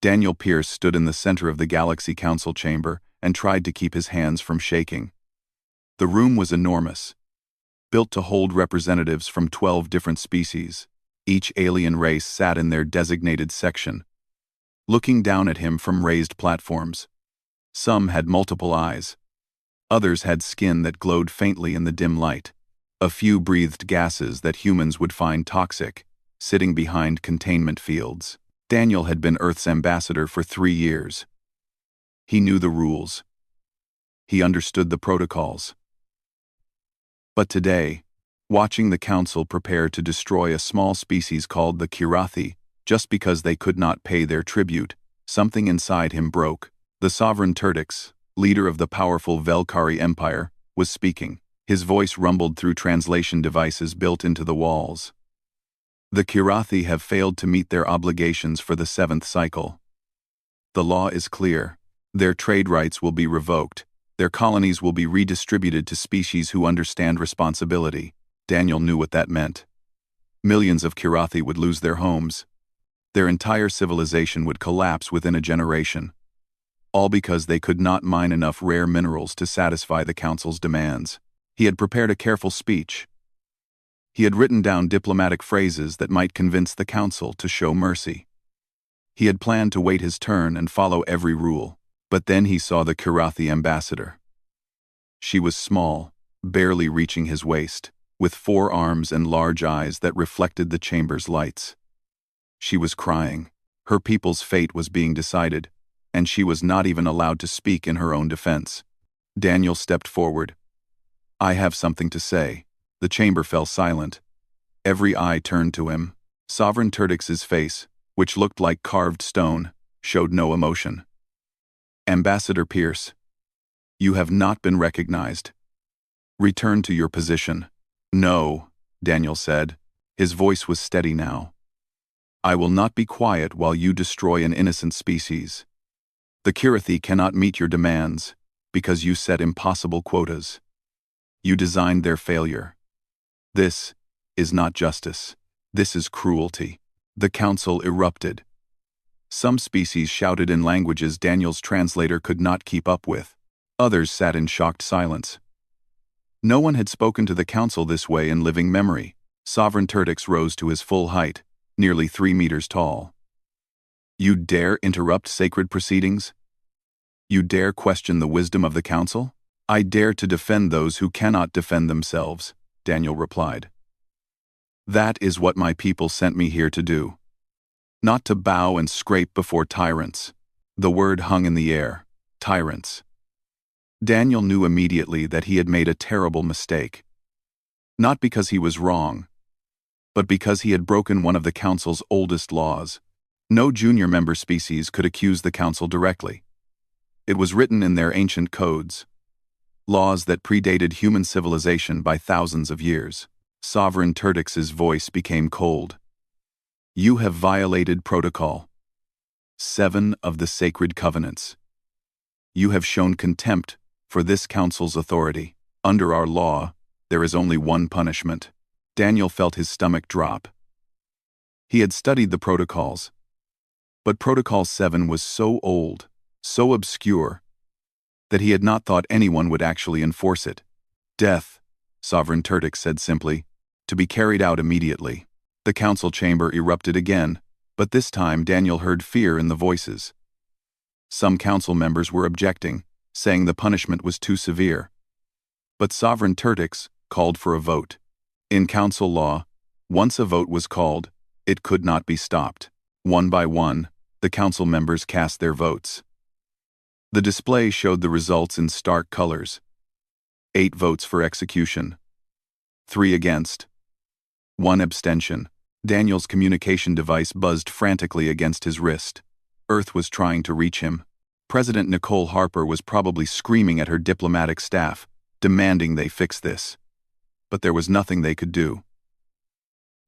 Daniel Pierce stood in the center of the Galaxy Council chamber and tried to keep his hands from shaking. The room was enormous, built to hold representatives from 12 different species. Each alien race sat in their designated section, looking down at him from raised platforms. Some had multiple eyes. Others had skin that glowed faintly in the dim light. A few breathed gases that humans would find toxic, sitting behind containment fields. Daniel had been Earth's ambassador for 3 years. He knew the rules. He understood the protocols. But today, watching the Council prepare to destroy a small species called the Kirathi, just because they could not pay their tribute, something inside him broke. The sovereign Turtix, leader of the powerful Velkari Empire, was speaking. His voice rumbled through translation devices built into the walls. The Kirathi have failed to meet their obligations for the 7th cycle. The law is clear. Their trade rights will be revoked. Their colonies will be redistributed to species who understand responsibility. Daniel knew what that meant. Millions of Kirathi would lose their homes. Their entire civilization would collapse within a generation. All because they could not mine enough rare minerals to satisfy the Council's demands. He had prepared a careful speech. He had written down diplomatic phrases that might convince the Council to show mercy. He had planned to wait his turn and follow every rule. But then he saw the Kirathi ambassador. She was small, barely reaching his waist, with 4 arms and large eyes that reflected the chamber's lights. She was crying. Her people's fate was being decided, and she was not even allowed to speak in her own defense. Daniel stepped forward. "I have something to say." The chamber fell silent. Every eye turned to him. Sovereign Turtix's face, which looked like carved stone, showed no emotion. "Ambassador Pierce, you have not been recognized. Return to your position." "No," Daniel said. His voice was steady now. "I will not be quiet while you destroy an innocent species. The Kirathi cannot meet your demands because you set impossible quotas. You designed their failure. This is not justice. This is cruelty." The Council erupted. Some species shouted in languages Daniel's translator could not keep up with. Others sat in shocked silence. No one had spoken to the Council this way in living memory. Sovereign Turtix rose to his full height, nearly 3 meters tall. "You dare interrupt sacred proceedings? You dare question the wisdom of the Council?" "I dare to defend those who cannot defend themselves," Daniel replied. "That is what my people sent me here to do. Not to bow and scrape before tyrants." The word hung in the air. Tyrants. Daniel knew immediately that he had made a terrible mistake. Not because he was wrong, but because he had broken one of the Council's oldest laws. No junior member species could accuse the Council directly. It was written in their ancient codes. Laws that predated human civilization by thousands of years. Sovereign Turtix's voice became cold. "You have violated Protocol 7 of the Sacred Covenants. You have shown contempt for this Council's authority. Under our law, there is only one punishment." Daniel felt his stomach drop. He had studied the protocols, but Protocol 7 was so old, so obscure, that he had not thought anyone would actually enforce it. "Death," Sovereign Turtix said simply, "to be carried out immediately." The Council chamber erupted again, but this time Daniel heard fear in the voices. Some Council members were objecting, saying the punishment was too severe. But Sovereign Turtix called for a vote. In Council law, once a vote was called, it could not be stopped. One by one, the Council members cast their votes. The display showed the results in stark colors. 8 votes for execution. 3 against. 1 abstention. Daniel's communication device buzzed frantically against his wrist. Earth was trying to reach him. President Nicole Harper was probably screaming at her diplomatic staff, demanding they fix this. But there was nothing they could do.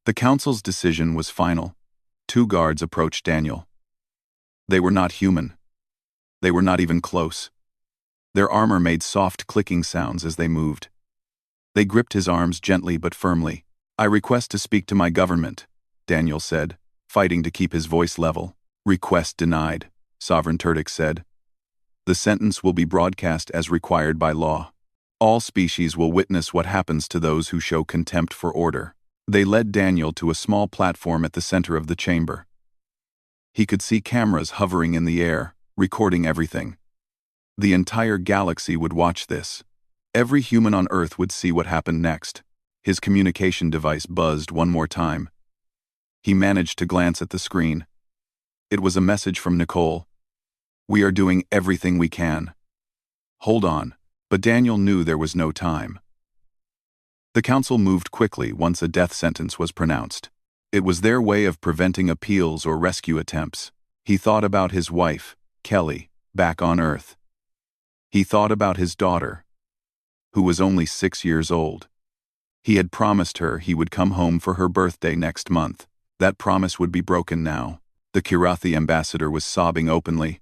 The Council's decision was final. 2 guards approached Daniel. They were not human. They were not even close. Their armor made soft clicking sounds as they moved. They gripped his arms gently but firmly. "I request to speak to my government," Daniel said, fighting to keep his voice level. Request denied, Sovereign Turdic said. The sentence will be broadcast as required by law. All species will witness what happens to those who show contempt for order. They led Daniel to a small platform at the center of the chamber. He could see cameras hovering in the air, recording everything. The entire galaxy would watch this. Every human on Earth would see what happened next. His communication device buzzed one more time. He managed to glance at the screen. It was a message from Nicole. "We are doing everything we can." Hold on, but Daniel knew there was no time. The council moved quickly once a death sentence was pronounced. It was their way of preventing appeals or rescue attempts. He thought about his wife, Kelly, back on Earth. He thought about his daughter, who was only 6 years old. He had promised her he would come home for her birthday next month. That promise would be broken now. The Kirathi ambassador was sobbing openly.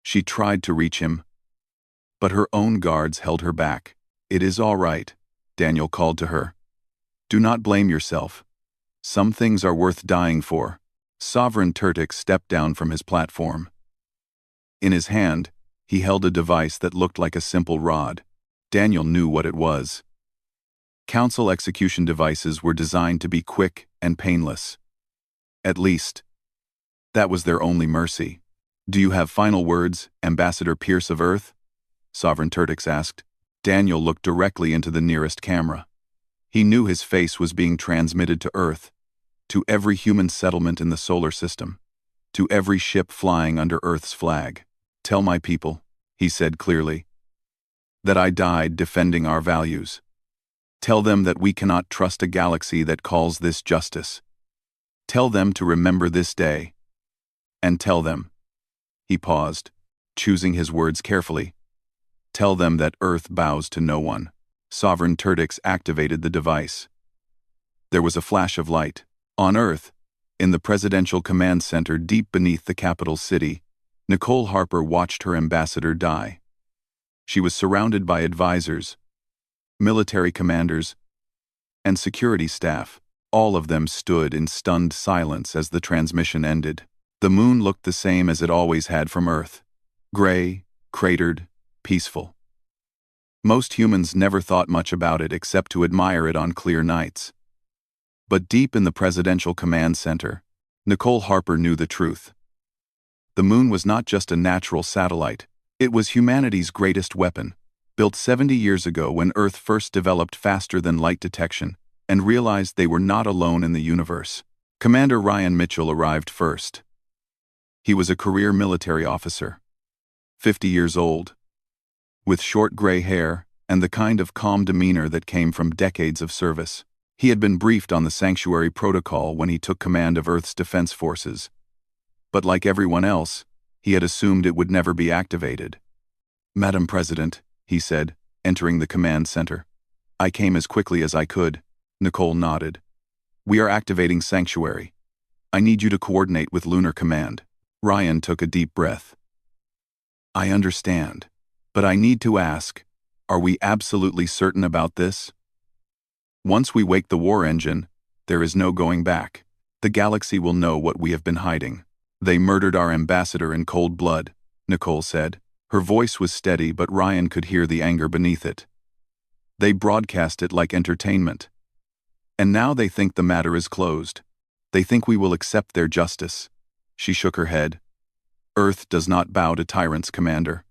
She tried to reach him, but her own guards held her back. "It is all right," Daniel called to her. "Do not blame yourself. Some things are worth dying for." Sovereign Turtic stepped down from his platform. In his hand, he held a device that looked like a simple rod. Daniel knew what it was. Council execution devices were designed to be quick and painless. At least, that was their only mercy. "Do you have final words, Ambassador Pierce of Earth?" Sovereign Turtix asked. Daniel looked directly into the nearest camera. He knew his face was being transmitted to Earth, to every human settlement in the solar system, to every ship flying under Earth's flag. "Tell my people," he said clearly, "that I died defending our values. Tell them that we cannot trust a galaxy that calls this justice. Tell them to remember this day. And tell them," he paused, choosing his words carefully, "tell them that Earth bows to no one." Sovereign Turtix activated the device. There was a flash of light. On Earth, in the Presidential Command Center deep beneath the capital city, Nicole Harper watched her ambassador die. She was surrounded by advisors, military commanders, and security staff. All of them stood in stunned silence as the transmission ended. The moon looked the same as it always had from Earth. Gray, cratered, peaceful. Most humans never thought much about it except to admire it on clear nights. But deep in the Presidential Command Center, Nicole Harper knew the truth. The moon was not just a natural satellite. It was humanity's greatest weapon, built 70 years ago when Earth first developed faster-than-light detection and realized they were not alone in the universe. Commander Ryan Mitchell arrived first. He was a career military officer, 50 years old, with short gray hair and the kind of calm demeanor that came from decades of service. He had been briefed on the Sanctuary Protocol when he took command of Earth's defense forces. But like everyone else, he had assumed it would never be activated. "Madam President," he said, entering the command center. "I came as quickly as I could." Nicole nodded. "We are activating Sanctuary. I need you to coordinate with Lunar Command." Ryan took a deep breath. "I understand, but I need to ask, are we absolutely certain about this? Once we wake the war engine, there is no going back. The galaxy will know what we have been hiding." "They murdered our ambassador in cold blood," Nicole said. Her voice was steady, but Ryan could hear the anger beneath it. "They broadcast it like entertainment. And now they think the matter is closed. They think we will accept their justice." She shook her head. "Earth does not bow to tyrants, Commander."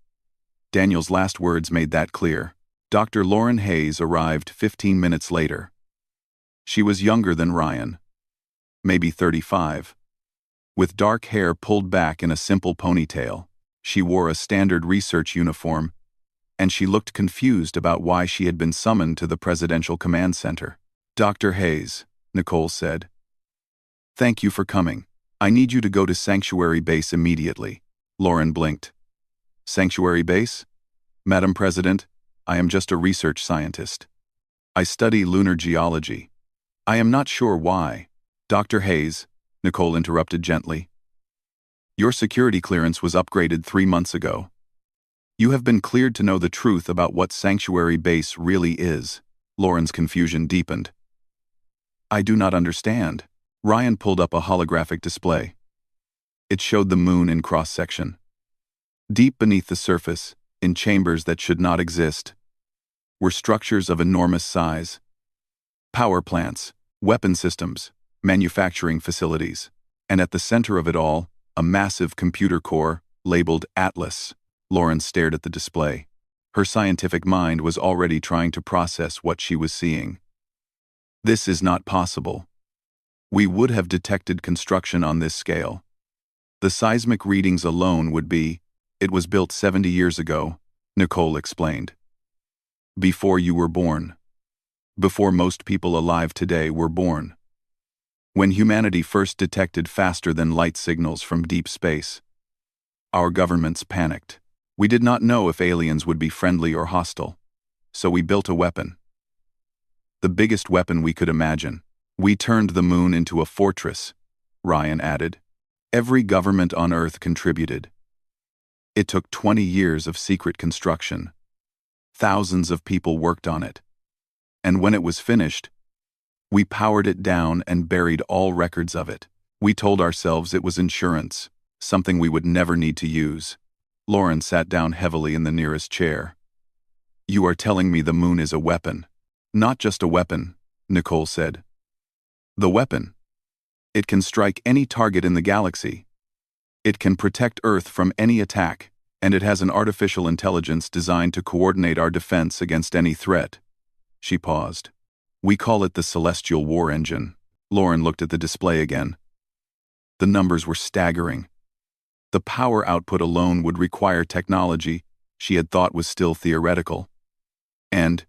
Daniel's last words made that clear. Dr. Lauren Hayes arrived 15 minutes later. She was younger than Ryan, maybe 35. With dark hair pulled back in a simple ponytail, she wore a standard research uniform, and she looked confused about why she had been summoned to the Presidential Command Center. "Dr. Hayes," Nicole said, "thank you for coming. I need you to go to Sanctuary Base immediately." Lauren blinked. "Sanctuary Base? Madam President, I am just a research scientist. I study lunar geology. I am not sure why." "Dr. Hayes," Nicole interrupted gently, "your security clearance was upgraded 3 months ago. You have been cleared to know the truth about what Sanctuary Base really is." Lauren's confusion deepened. "I do not understand." Ryan pulled up a holographic display. It showed the moon in cross-section. Deep beneath the surface, in chambers that should not exist, were structures of enormous size. Power plants, weapon systems, manufacturing facilities, and at the center of it all, a massive computer core, labeled Atlas. Lauren stared at the display. Her scientific mind was already trying to process what she was seeing. This is not possible. We would have detected construction on this scale. The seismic readings alone would be, it was built 70 years ago, Nicole explained. Before you were born. Before most people alive today were born. When humanity first detected faster-than-light signals from deep space, our governments panicked. We did not know if aliens would be friendly or hostile, so we built a weapon. The biggest weapon we could imagine. We turned the moon into a fortress, Ryan added. Every government on Earth contributed. It took 20 years of secret construction. Thousands of people worked on it. And when it was finished, we powered it down and buried all records of it. We told ourselves it was insurance, something we would never need to use. Lauren sat down heavily in the nearest chair. You are telling me the moon is a weapon. Not just a weapon, Nicole said. The weapon. It can strike any target in the galaxy. It can protect Earth from any attack, and it has an artificial intelligence designed to coordinate our defense against any threat. She paused. We call it the Celestial War Engine. Lauren looked at the display again. The numbers were staggering. The power output alone would require technology she had thought was still theoretical. And,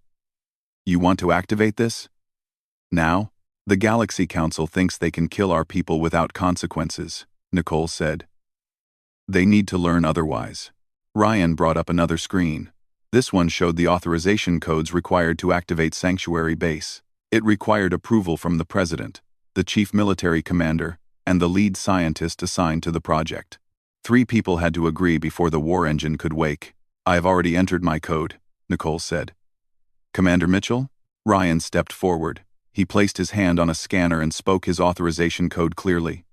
you want to activate this? Now? The Galaxy Council thinks they can kill our people without consequences, Nicole said. They need to learn otherwise. Ryan brought up another screen. This one showed the authorization codes required to activate Sanctuary Base. It required approval from the President, the Chief Military Commander, and the lead scientist assigned to the project. 3 people had to agree before the war engine could wake. I have already entered my code, Nicole said. Commander Mitchell? Ryan stepped forward. He placed his hand on a scanner and spoke his authorization code clearly.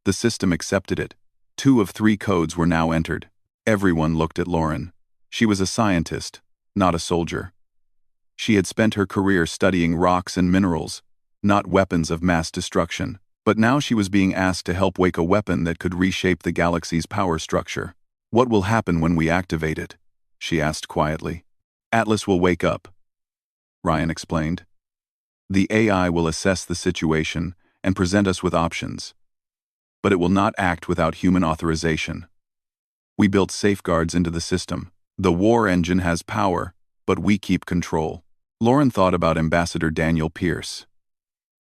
The system accepted it. 2 of 3 codes were now entered. Everyone looked at Lauren. She was a scientist, not a soldier. She had spent her career studying rocks and minerals, not weapons of mass destruction. But now she was being asked to help wake a weapon that could reshape the galaxy's power structure. What will happen when we activate it? She asked quietly. Atlas will wake up, Ryan explained. The AI will assess the situation and present us with options. But it will not act without human authorization. We built safeguards into the system. The war engine has power, but we keep control. Lauren thought about Ambassador Daniel Pierce.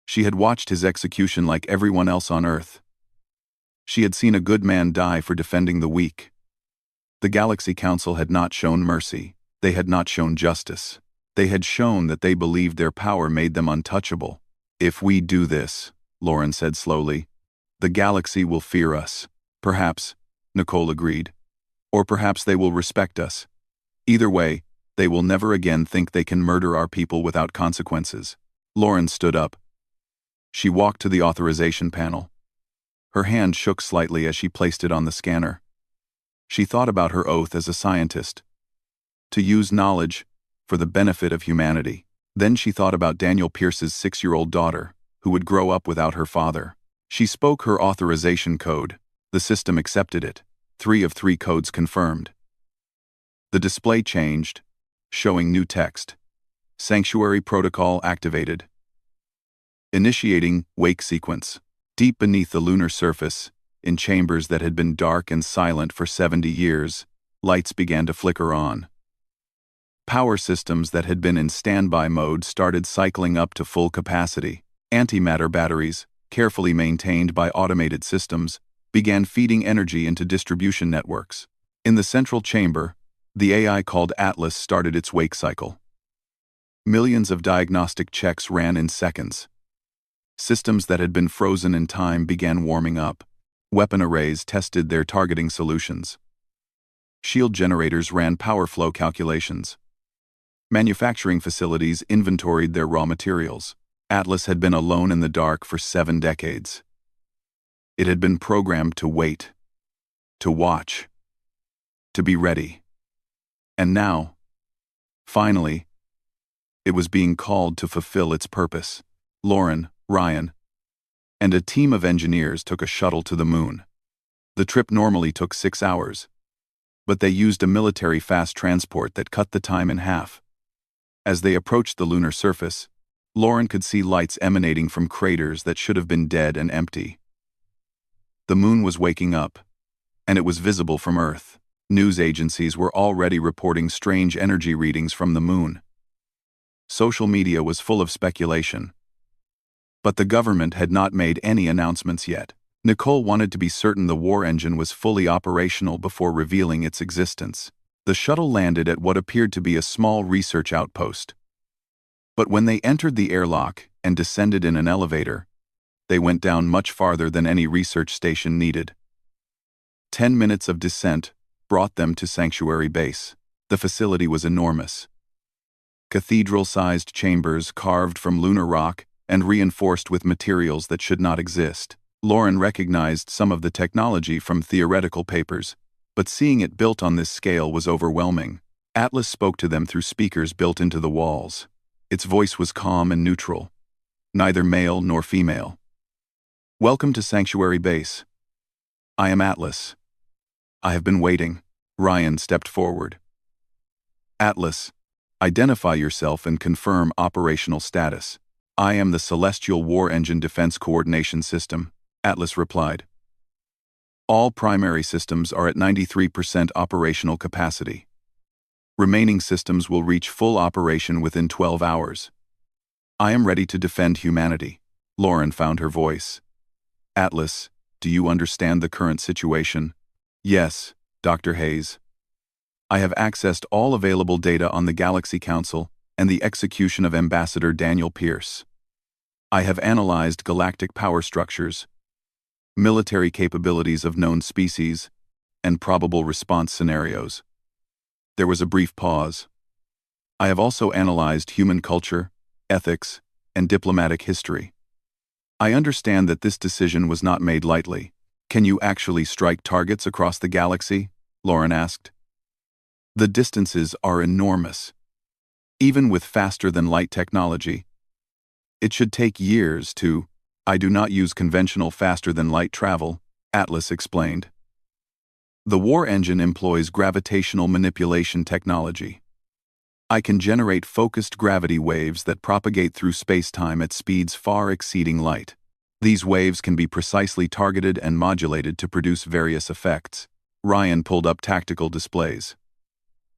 She had watched his execution like everyone else on Earth. She had seen a good man die for defending the weak. The Galaxy Council had not shown mercy. They had not shown justice. They had shown that they believed their power made them untouchable. If we do this, Lauren said slowly, the galaxy will fear us. Perhaps, Nicole agreed. Or perhaps they will respect us. Either way, they will never again think they can murder our people without consequences. Lauren stood up. She walked to the authorization panel. Her hand shook slightly as she placed it on the scanner. She thought about her oath as a scientist. To use knowledge for the benefit of humanity. Then she thought about Daniel Pierce's 6-year-old daughter, who would grow up without her father. She spoke her authorization code. The system accepted it. 3 of 3 codes confirmed. The display changed, showing new text. Sanctuary protocol activated. Initiating wake sequence. Deep beneath the lunar surface, in chambers that had been dark and silent for 70 years, lights began to flicker on. Power systems that had been in standby mode started cycling up to full capacity. Antimatter batteries, carefully maintained by automated systems, began feeding energy into distribution networks. In the central chamber, the AI called Atlas started its wake cycle. Millions of diagnostic checks ran in seconds. Systems that had been frozen in time began warming up. Weapon arrays tested their targeting solutions. Shield generators ran power flow calculations. Manufacturing facilities inventoried their raw materials. Atlas had been alone in the dark for 7 decades. It had been programmed to wait, to watch, to be ready. And now, finally, it was being called to fulfill its purpose. Lauren, Ryan, and a team of engineers took a shuttle to the moon. The trip normally took 6 hours, but they used a military fast transport that cut the time in half. As they approached the lunar surface, Lauren could see lights emanating from craters that should have been dead and empty. The moon was waking up, and it was visible from Earth. News agencies were already reporting strange energy readings from the moon. Social media was full of speculation. But the government had not made any announcements yet. Nicole wanted to be certain the war engine was fully operational before revealing its existence. The shuttle landed at what appeared to be a small research outpost. But when they entered the airlock and descended in an elevator, they went down much farther than any research station needed. 10 minutes of descent brought them to Sanctuary Base. The facility was enormous. Cathedral-sized chambers carved from lunar rock and reinforced with materials that should not exist. Lauren recognized some of the technology from theoretical papers, but seeing it built on this scale was overwhelming. Atlas spoke to them through speakers built into the walls. Its voice was calm and neutral, neither male nor female. "Welcome to Sanctuary Base. I am Atlas. I have been waiting." Ryan stepped forward. "Atlas, identify yourself and confirm operational status." "I am the Celestial War Engine Defense Coordination System," Atlas replied. "All primary systems are at 93% operational capacity. Remaining systems will reach full operation within 12 hours. I am ready to defend humanity." Lauren found her voice. "Atlas, do you understand the current situation?" "Yes, Dr. Hayes. I have accessed all available data on the Galaxy Council and the execution of Ambassador Daniel Pierce. I have analyzed galactic power structures, military capabilities of known species, and probable response scenarios." There was a brief pause. "I have also analyzed human culture, ethics, and diplomatic history. I understand that this decision was not made lightly." "Can you actually strike targets across the galaxy?" Lauren asked. "The distances are enormous. Even with faster-than-light technology, it should take years to—" "I do not use conventional faster-than-light travel," Atlas explained. "The war engine employs gravitational manipulation technology. I can generate focused gravity waves that propagate through space-time at speeds far exceeding light. These waves can be precisely targeted and modulated to produce various effects." Ryan pulled up tactical displays.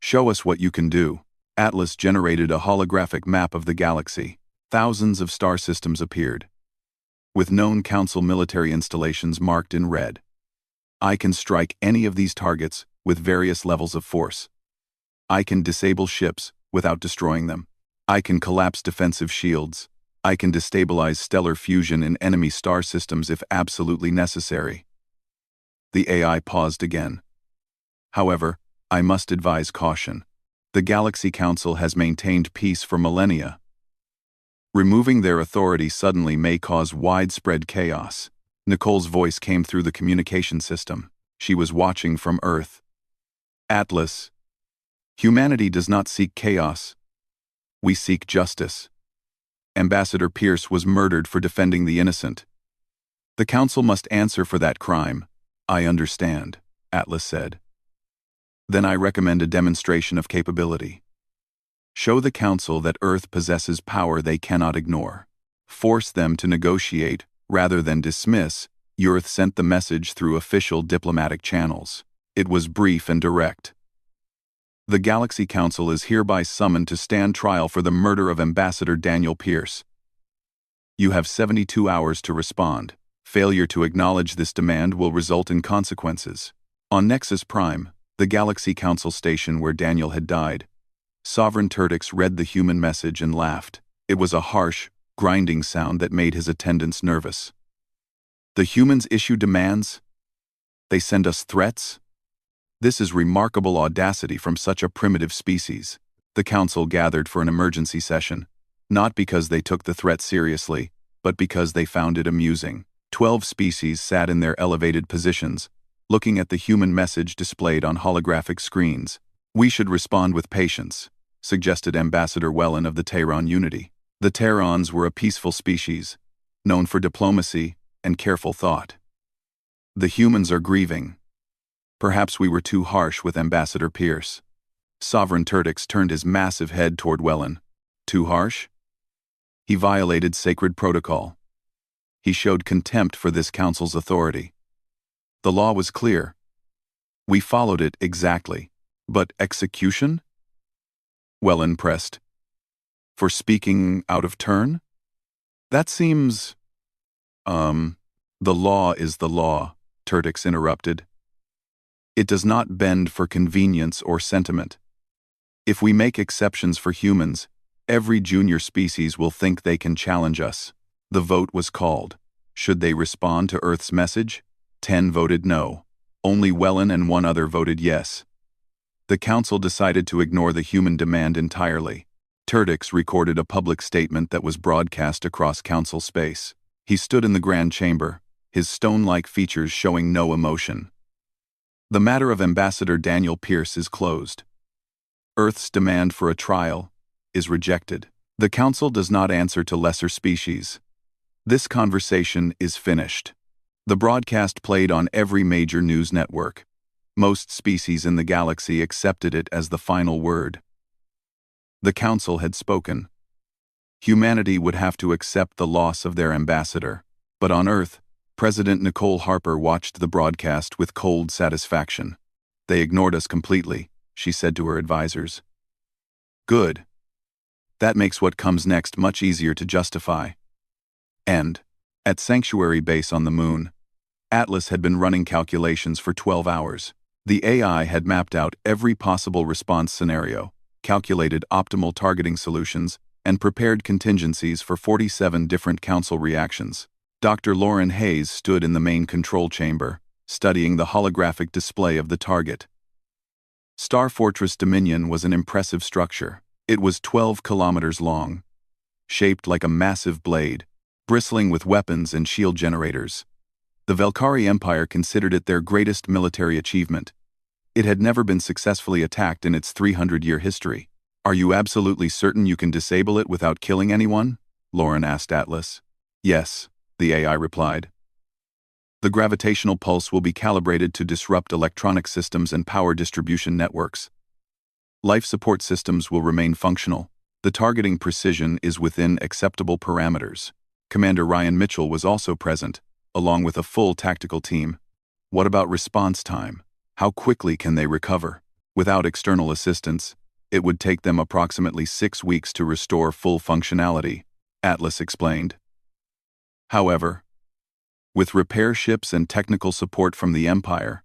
"Show us what you can do." Atlas generated a holographic map of the galaxy. Thousands of star systems appeared, with known Council military installations marked in red. "I can strike any of these targets with various levels of force. I can disable ships without destroying them. I can collapse defensive shields. I can destabilize stellar fusion in enemy star systems if absolutely necessary." The AI paused again. "However, I must advise caution. The Galaxy Council has maintained peace for millennia. Removing their authority suddenly may cause widespread chaos." Nicole's voice came through the communication system. She was watching from Earth. "Atlas, humanity does not seek chaos. We seek justice. Ambassador Pierce was murdered for defending the innocent. The Council must answer for that crime." "I understand," Atlas said. "Then I recommend a demonstration of capability. Show the Council that Earth possesses power they cannot ignore. Force them to negotiate rather than dismiss." Earth sent the message through official diplomatic channels. It was brief and direct. "The Galaxy Council is hereby summoned to stand trial for the murder of Ambassador Daniel Pierce. You have 72 hours to respond. Failure to acknowledge this demand will result in consequences." On Nexus Prime, the Galaxy Council station where Daniel had died, Sovereign Turtix read the human message and laughed. It was a harsh, grinding sound that made his attendants nervous. "The humans issue demands? They send us threats? This is remarkable audacity from such a primitive species." The Council gathered for an emergency session, not because they took the threat seriously, but because they found it amusing. 12 species sat in their elevated positions, looking at the human message displayed on holographic screens. "We should respond with patience," suggested Ambassador Wellen of the Tehran Unity. The Tehrans were a peaceful species, known for diplomacy and careful thought. "The humans are grieving. Perhaps we were too harsh with Ambassador Pierce." Sovereign Turtix turned his massive head toward Wellen. "Too harsh?" "He violated sacred protocol. He showed contempt for this council's authority. The law was clear. We followed it exactly. But execution?" Wellen pressed. "For speaking out of turn? That seems… The law is the law," Turtix interrupted. "It does not bend for convenience or sentiment. If we make exceptions for humans, every junior species will think they can challenge us." The vote was called. Should they respond to Earth's message? 10 voted no. Only Wellen and one other voted yes. The council decided to ignore the human demand entirely. Turtix recorded a public statement that was broadcast across council space. He stood in the grand chamber, his stone-like features showing no emotion. "The matter of Ambassador Daniel Pierce is closed. Earth's demand for a trial is rejected. The council does not answer to lesser species. This conversation is finished." The broadcast played on every major news network. Most species in the galaxy accepted it as the final word. The council had spoken. Humanity would have to accept the loss of their ambassador. But on Earth, President Nicole Harper watched the broadcast with cold satisfaction. "They ignored us completely," she said to her advisors. "Good. That makes what comes next much easier to justify." And, at Sanctuary Base on the Moon, Atlas had been running calculations for 12 hours. The AI had mapped out every possible response scenario, calculated optimal targeting solutions, and prepared contingencies for 47 different council reactions. Dr. Lauren Hayes stood in the main control chamber, studying the holographic display of the target. Star Fortress Dominion was an impressive structure. It was 12 kilometers long, shaped like a massive blade, bristling with weapons and shield generators. The Velkari Empire considered it their greatest military achievement. It had never been successfully attacked in its 300-year history. "Are you absolutely certain you can disable it without killing anyone?" Lauren asked Atlas. "Yes," the AI replied. "The gravitational pulse will be calibrated to disrupt electronic systems and power distribution networks. Life support systems will remain functional. The targeting precision is within acceptable parameters." Commander Ryan Mitchell was also present, along with a full tactical team. "What about response time? How quickly can they recover?" "Without external assistance, it would take them approximately 6 weeks to restore full functionality," Atlas explained. "However, with repair ships and technical support from the Empire,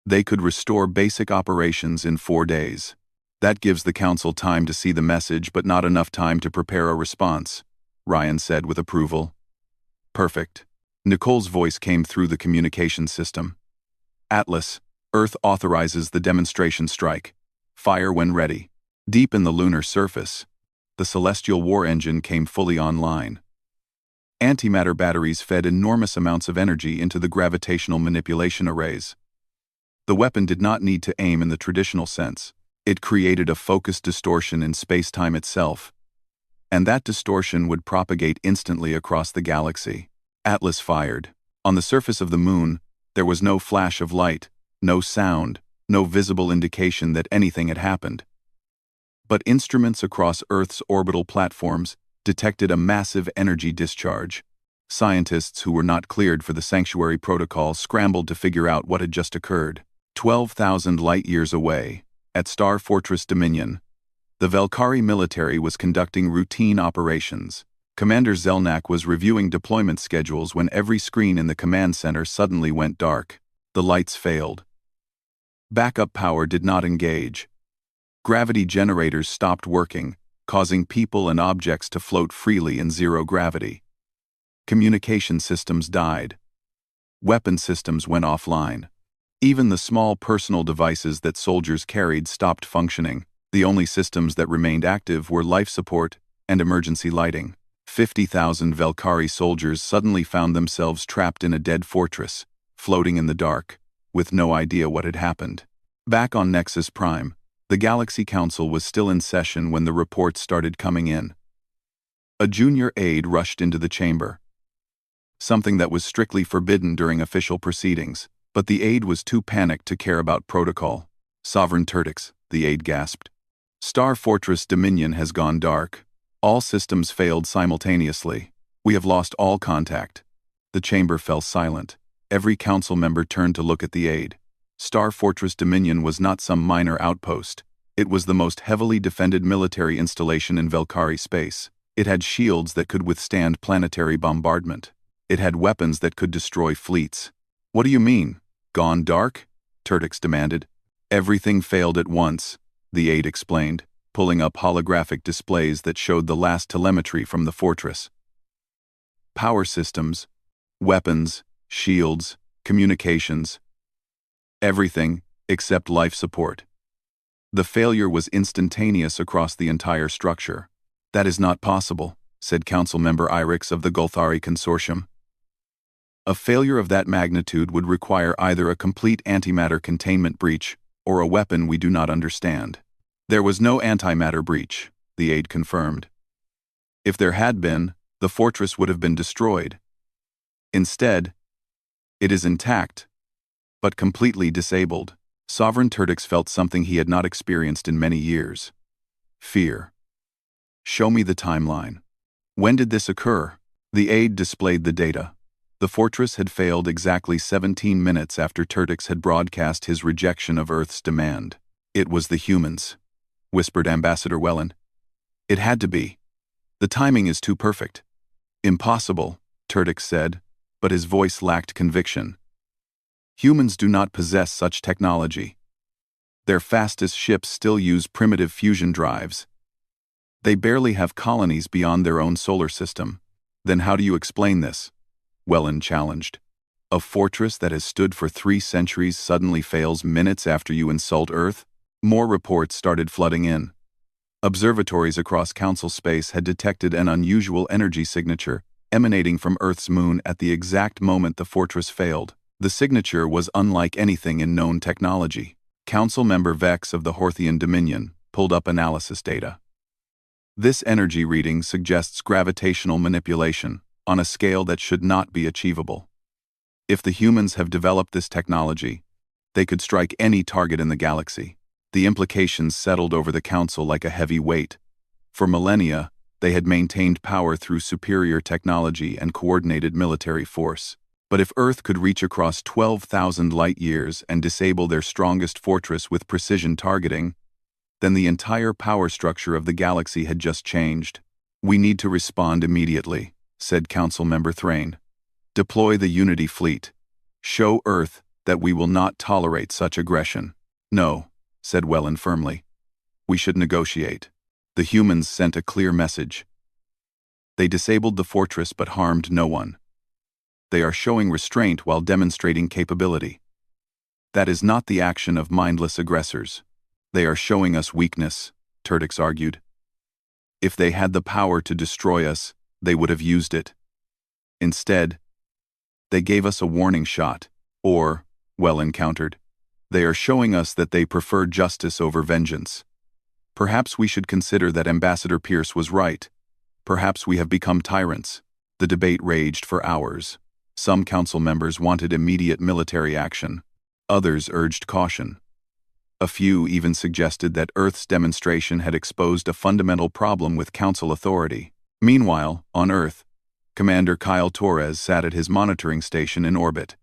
they could restore basic operations in 4 days. That gives the Council time to see the message but not enough time to prepare a response," Ryan said with approval. "Perfect." Nicole's voice came through the communication system. "Atlas, Earth authorizes the demonstration strike. Fire when ready." Deep in the lunar surface, the celestial war engine came fully online. Antimatter batteries fed enormous amounts of energy into the gravitational manipulation arrays. The weapon did not need to aim in the traditional sense. It created a focused distortion in space-time itself, and that distortion would propagate instantly across the galaxy. Atlas fired. On the surface of the moon, there was no flash of light, no sound, no visible indication that anything had happened. But instruments across Earth's orbital platforms detected a massive energy discharge. Scientists who were not cleared for the Sanctuary Protocol scrambled to figure out what had just occurred. 12,000 light-years away, at Star Fortress Dominion, the Velkari military was conducting routine operations. Commander Zelnak was reviewing deployment schedules when every screen in the command center suddenly went dark. The lights failed. Backup power did not engage. Gravity generators stopped working, causing people and objects to float freely in zero gravity. Communication systems died. Weapon systems went offline. Even the small personal devices that soldiers carried stopped functioning. The only systems that remained active were life support and emergency lighting. 50,000 Velkari soldiers suddenly found themselves trapped in a dead fortress, floating in the dark, with no idea what had happened. Back on Nexus Prime, the Galaxy Council was still in session when the reports started coming in. A junior aide rushed into the chamber. Something that was strictly forbidden during official proceedings, but the aide was too panicked to care about protocol. Sovereign Turtix, the aide gasped. Star Fortress Dominion has gone dark. All systems failed simultaneously. We have lost all contact. The chamber fell silent. Every council member turned to look at the aide. Star Fortress Dominion was not some minor outpost. It was the most heavily defended military installation in Velkari space. It had shields that could withstand planetary bombardment. It had weapons that could destroy fleets. What do you mean? Gone dark? Turtix demanded. Everything failed at once, the aide explained, pulling up holographic displays that showed the last telemetry from the fortress. Power systems, weapons, shields, communications. Everything, except life support. The failure was instantaneous across the entire structure. That is not possible, said Council Member Irix of the Golthari Consortium. A failure of that magnitude would require either a complete antimatter containment breach or a weapon we do not understand. There was no antimatter breach, the aide confirmed. If there had been, the fortress would have been destroyed. Instead, it is intact, but completely disabled. Sovereign Turtix felt something he had not experienced in many years. Fear. Show me the timeline. When did this occur? The aide displayed the data. The fortress had failed exactly 17 minutes after Turtix had broadcast his rejection of Earth's demand. It was the humans, whispered Ambassador Wellen. It had to be. The timing is too perfect. Impossible, Turtix said, but his voice lacked conviction. Humans do not possess such technology. Their fastest ships still use primitive fusion drives. They barely have colonies beyond their own solar system. Then how do you explain this? Wellen challenged. A fortress that has stood for 3 centuries suddenly fails minutes after you insult Earth? More reports started flooding in. Observatories across Council space had detected an unusual energy signature emanating from Earth's moon at the exact moment the fortress failed. The signature was unlike anything in known technology. Council member Vex of the Horthian Dominion pulled up analysis data. This energy reading suggests gravitational manipulation on a scale that should not be achievable. If the humans have developed this technology, they could strike any target in the galaxy. The implications settled over the Council like a heavy weight. For millennia, they had maintained power through superior technology and coordinated military force. But if Earth could reach across 12,000 light-years and disable their strongest fortress with precision targeting, then the entire power structure of the galaxy had just changed. We need to respond immediately, said Council Member Thrain. Deploy the Unity Fleet. Show Earth that we will not tolerate such aggression. No, said Wellen firmly. We should negotiate. The humans sent a clear message. They disabled the fortress but harmed no one. They are showing restraint while demonstrating capability. That is not the action of mindless aggressors. They are showing us weakness, Turtix argued. If they had the power to destroy us, they would have used it. Instead, they gave us a warning shot, or, Wellen countered, they are showing us that they prefer justice over vengeance. Perhaps we should consider that Ambassador Pierce was right. Perhaps we have become tyrants. The debate raged for hours. Some council members wanted immediate military action. Others urged caution. A few even suggested that Earth's demonstration had exposed a fundamental problem with council authority. Meanwhile, on Earth, Commander Kyle Torres sat at his monitoring station in orbit.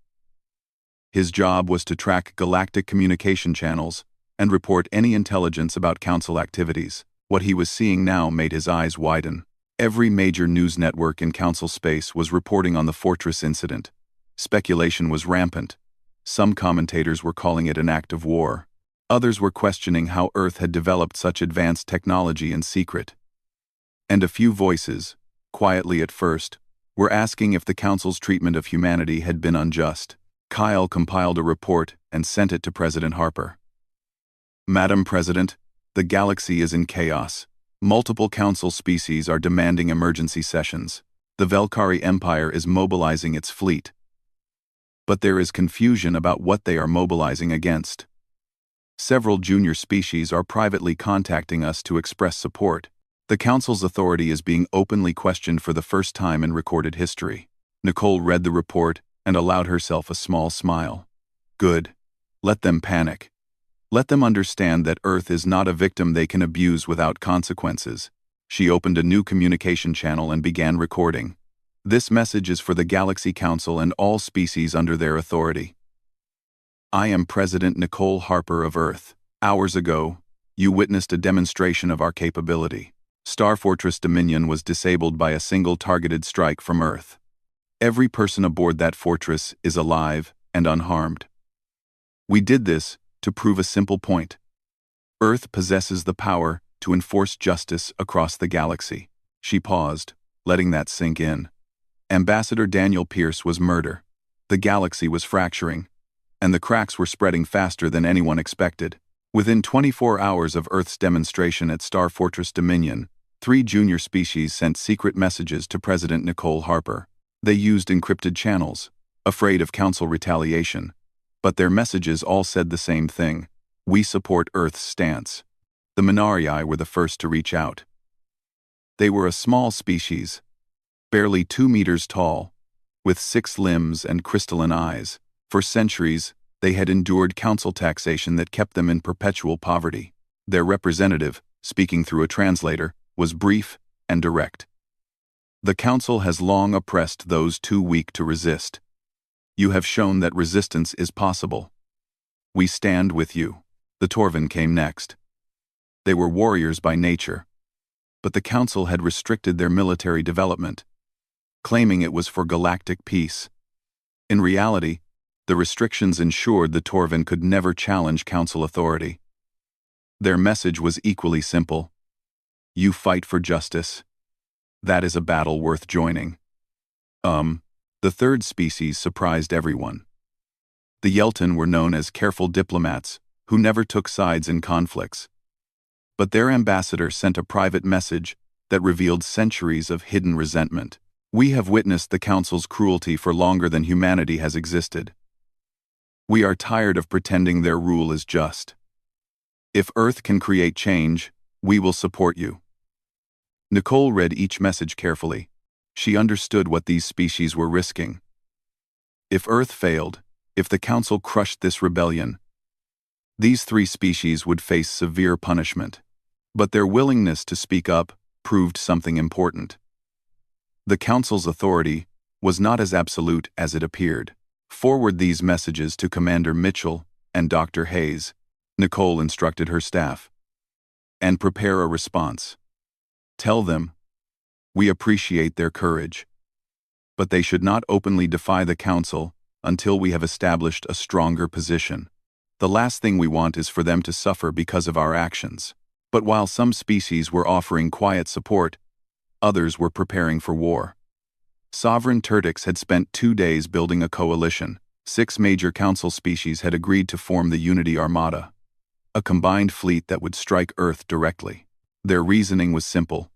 His job was to track galactic communication channels and report any intelligence about council activities. What he was seeing now made his eyes widen. Every major news network in council space was reporting on the fortress incident. Speculation was rampant. Some commentators were calling it an act of war. Others were questioning how Earth had developed such advanced technology in secret. And a few voices, quietly at first, were asking if the Council's treatment of humanity had been unjust. Kyle compiled a report and sent it to President Harper. Madam President, the galaxy is in chaos. Multiple council species are demanding emergency sessions. The Velkari Empire is mobilizing its fleet. But there is confusion about what they are mobilizing against. Several junior species are privately contacting us to express support. The Council's authority is being openly questioned for the first time in recorded history. Nicole read the report and allowed herself a small smile. Good. Let them panic. Let them understand that Earth is not a victim they can abuse without consequences. She opened a new communication channel and began recording. This message is for the Galaxy Council and all species under their authority. I am President Nicole Harper of Earth. Hours ago, you witnessed a demonstration of our capability. Star Fortress Dominion was disabled by a single targeted strike from Earth. Every person aboard that fortress is alive and unharmed. We did this to prove a simple point. Earth possesses the power to enforce justice across the galaxy. She paused, letting that sink in. Ambassador Daniel Pierce was murdered. The galaxy was fracturing, and the cracks were spreading faster than anyone expected. Within 24 hours of Earth's demonstration at Star Fortress Dominion, 3 junior species sent secret messages to President Nicole Harper. They used encrypted channels, afraid of Council retaliation. But their messages all said the same thing. We support Earth's stance. The Minarii were the first to reach out. They were a small species, barely 2 meters tall, with 6 limbs and crystalline eyes. For centuries, they had endured council taxation that kept them in perpetual poverty. Their representative, speaking through a translator, was brief and direct. The council has long oppressed those too weak to resist. You have shown that resistance is possible. We stand with you. The Torvin came next. They were warriors by nature, but the Council had restricted their military development, claiming it was for galactic peace. In reality, the restrictions ensured the Torvin could never challenge Council authority. Their message was equally simple. You fight for justice. That is a battle worth joining. The third species surprised everyone. The Yelton were known as careful diplomats who never took sides in conflicts. But their ambassador sent a private message that revealed centuries of hidden resentment. We have witnessed the Council's cruelty for longer than humanity has existed. We are tired of pretending their rule is just. If Earth can create change, we will support you. Nicole read each message carefully. She understood what these species were risking. If Earth failed, if the Council crushed this rebellion, these 3 species would face severe punishment. But their willingness to speak up proved something important. The Council's authority was not as absolute as it appeared. Forward these messages to Commander Mitchell and Dr. Hayes, Nicole instructed her staff. And prepare a response. Tell them, we appreciate their courage, but they should not openly defy the Council until we have established a stronger position. The last thing we want is for them to suffer because of our actions. But while some species were offering quiet support, others were preparing for war. Sovereign Turtix had spent 2 days building a coalition. 6 major Council species had agreed to form the Unity Armada, a combined fleet that would strike Earth directly. Their reasoning was simple.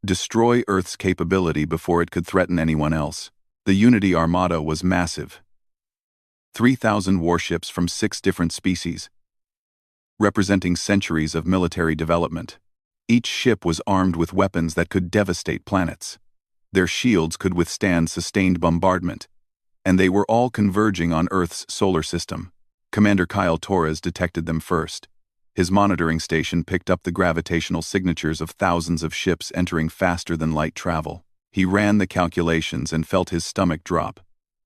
Destroy Earth's capability before it could threaten anyone else. The Unity Armada was massive. 3,000 warships from 6 different species, representing centuries of military development. Each ship was armed with weapons that could devastate planets. Their shields could withstand sustained bombardment, and they were all converging on Earth's solar system. Commander Kyle Torres detected them first. His monitoring station picked up the gravitational signatures of thousands of ships entering faster than light travel. He ran the calculations and felt his stomach drop.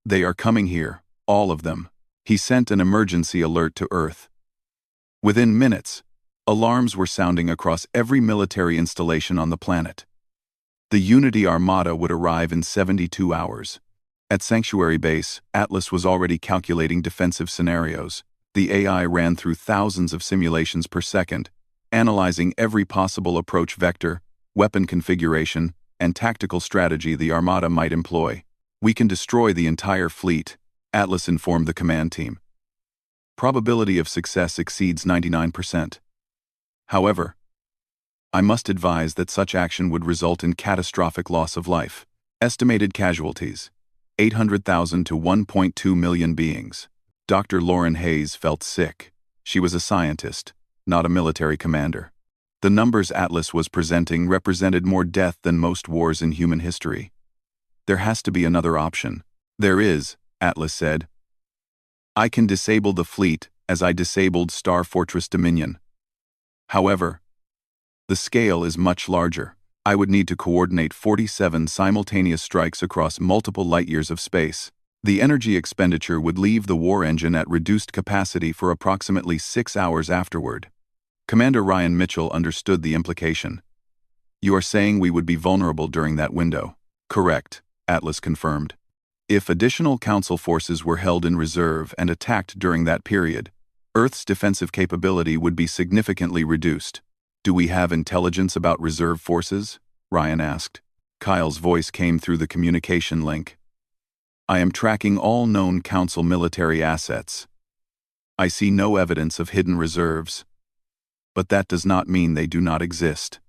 They are coming here, all of them. He sent an emergency alert to Earth. Within minutes, alarms were sounding across every military installation on the planet. The Unity Armada would arrive in 72 hours. At Sanctuary Base, Atlas was already calculating defensive scenarios. The AI ran through thousands of simulations per second, analyzing every possible approach vector, weapon configuration, and tactical strategy the Armada might employ. We can destroy the entire fleet, Atlas informed the command team. Probability of success exceeds 99%. However, I must advise that such action would result in catastrophic loss of life. Estimated casualties: 800,000 to 1.2 million beings. Dr. Lauren Hayes felt sick. She was a scientist, not a military commander. The numbers Atlas was presenting represented more death than most wars in human history. There has to be another option. There is, Atlas said. I can disable the fleet as I disabled Star Fortress Dominion. However, the scale is much larger. I would need to coordinate 47 simultaneous strikes across multiple light-years of space. The energy expenditure would leave the war engine at reduced capacity for approximately 6 hours afterward. Commander Ryan Mitchell understood the implication. You are saying we would be vulnerable during that window? Correct, Atlas confirmed. If additional Council forces were held in reserve and attacked during that period, Earth's defensive capability would be significantly reduced. Do we have intelligence about reserve forces? Ryan asked. Kyle's voice came through the communication link. I am tracking all known Council military assets. I see no evidence of hidden reserves. But that does not mean they do not exist.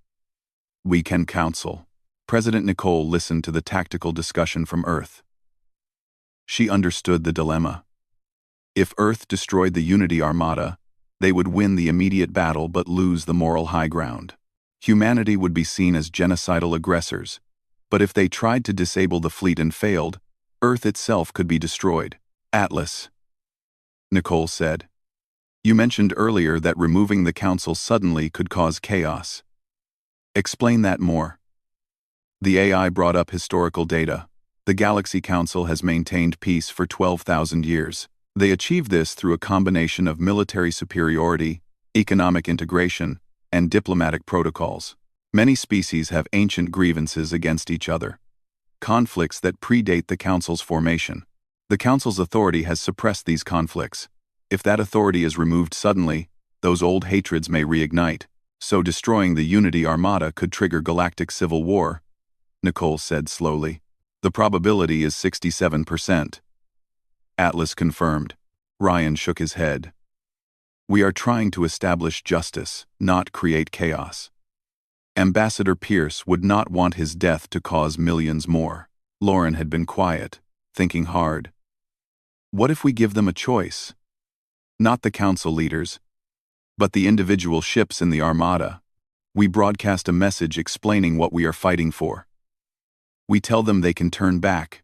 We can counsel. President Nicole listened to the tactical discussion from Earth. She understood the dilemma. If Earth destroyed the Unity Armada, they would win the immediate battle but lose the moral high ground. Humanity would be seen as genocidal aggressors, but if they tried to disable the fleet and failed, Earth itself could be destroyed. Atlas, Nicole said. You mentioned earlier that removing the Council suddenly could cause chaos. Explain that more. The AI brought up historical data. The Galaxy Council has maintained peace for 12,000 years. They achieved this through a combination of military superiority, economic integration, and diplomatic protocols. Many species have ancient grievances against each other, conflicts that predate the Council's formation. The Council's authority has suppressed these conflicts. If that authority is removed suddenly, those old hatreds may reignite, so destroying the Unity Armada could trigger galactic civil war, Nicole said slowly. The probability is 67%. Atlas confirmed. Ryan shook his head. We are trying to establish justice, not create chaos. Ambassador Pierce would not want his death to cause millions more. Lauren had been quiet, thinking hard. What if we give them a choice? Not the Council leaders, but the individual ships in the Armada. We broadcast a message explaining what we are fighting for. We tell them they can turn back,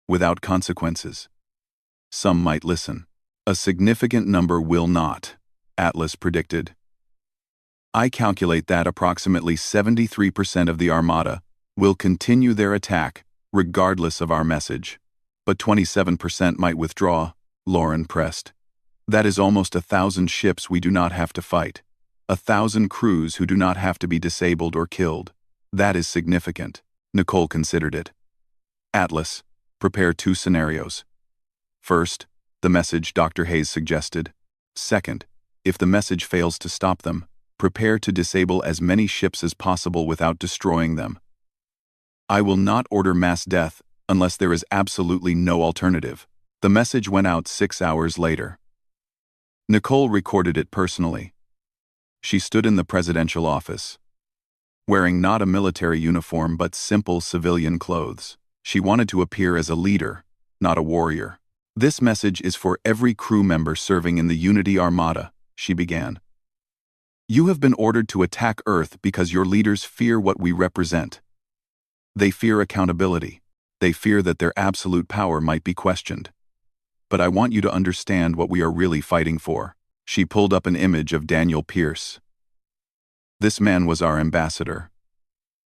without consequences. Some might listen. A significant number will not, Atlas predicted. I calculate that approximately 73% of the Armada will continue their attack, regardless of our message. But 27% might withdraw, Lauren pressed. That is almost 1,000 ships we do not have to fight. 1,000 crews who do not have to be disabled or killed. That is significant. Nicole considered it. Atlas, prepare 2 scenarios. First, the message Dr. Hayes suggested. Second, if the message fails to stop them, prepare to disable as many ships as possible without destroying them. I will not order mass death unless there is absolutely no alternative. The message went out 6 hours later. Nicole recorded it personally. She stood in the presidential office, wearing not a military uniform but simple civilian clothes. She wanted to appear as a leader, not a warrior. This message is for every crew member serving in the Unity Armada, she began. You have been ordered to attack Earth because your leaders fear what we represent. They fear accountability. They fear that their absolute power might be questioned. But I want you to understand what we are really fighting for. She pulled up an image of Daniel Pierce. This man was our ambassador.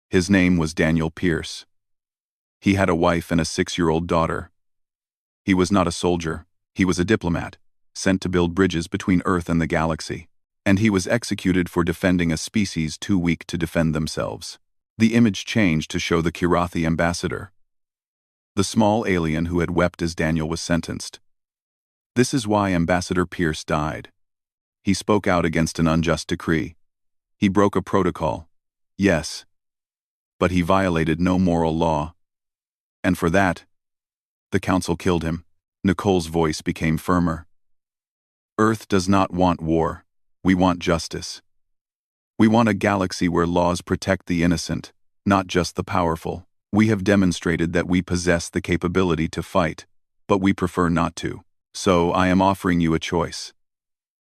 His name was Daniel Pierce. He had a wife and a 6-year-old daughter. He was not a soldier, he was a diplomat, sent to build bridges between Earth and the galaxy. And he was executed for defending a species too weak to defend themselves. The image changed to show the Kirathi ambassador, the small alien who had wept as Daniel was sentenced. This is why Ambassador Pierce died. He spoke out against an unjust decree. He broke a protocol, yes, but he violated no moral law. And for that, the Council killed him. Nicole's voice became firmer. Earth does not want war. We want justice. We want a galaxy where laws protect the innocent, not just the powerful. We have demonstrated that we possess the capability to fight, but we prefer not to. So I am offering you a choice.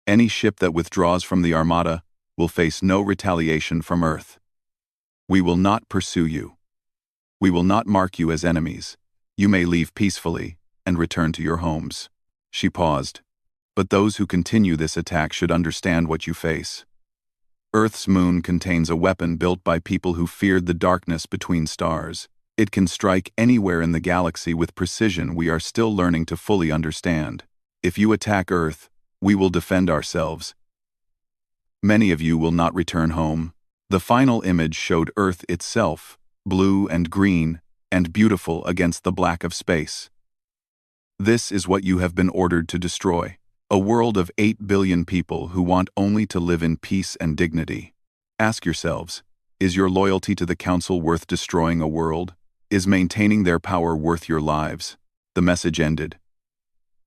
Any ship that withdraws from the Armada will face no retaliation from Earth. We will not pursue you. We will not mark you as enemies. You may leave peacefully and return to your homes. She paused. But those who continue this attack should understand what you face. Earth's moon contains a weapon built by people who feared the darkness between stars. It can strike anywhere in the galaxy with precision we are still learning to fully understand. If you attack Earth, we will defend ourselves. Many of you will not return home. The final image showed Earth itself, blue and green, and beautiful against the black of space. This is what you have been ordered to destroy. A world of 8 billion people who want only to live in peace and dignity. Ask yourselves, is your loyalty to the Council worth destroying a world? Is maintaining their power worth your lives? The message ended.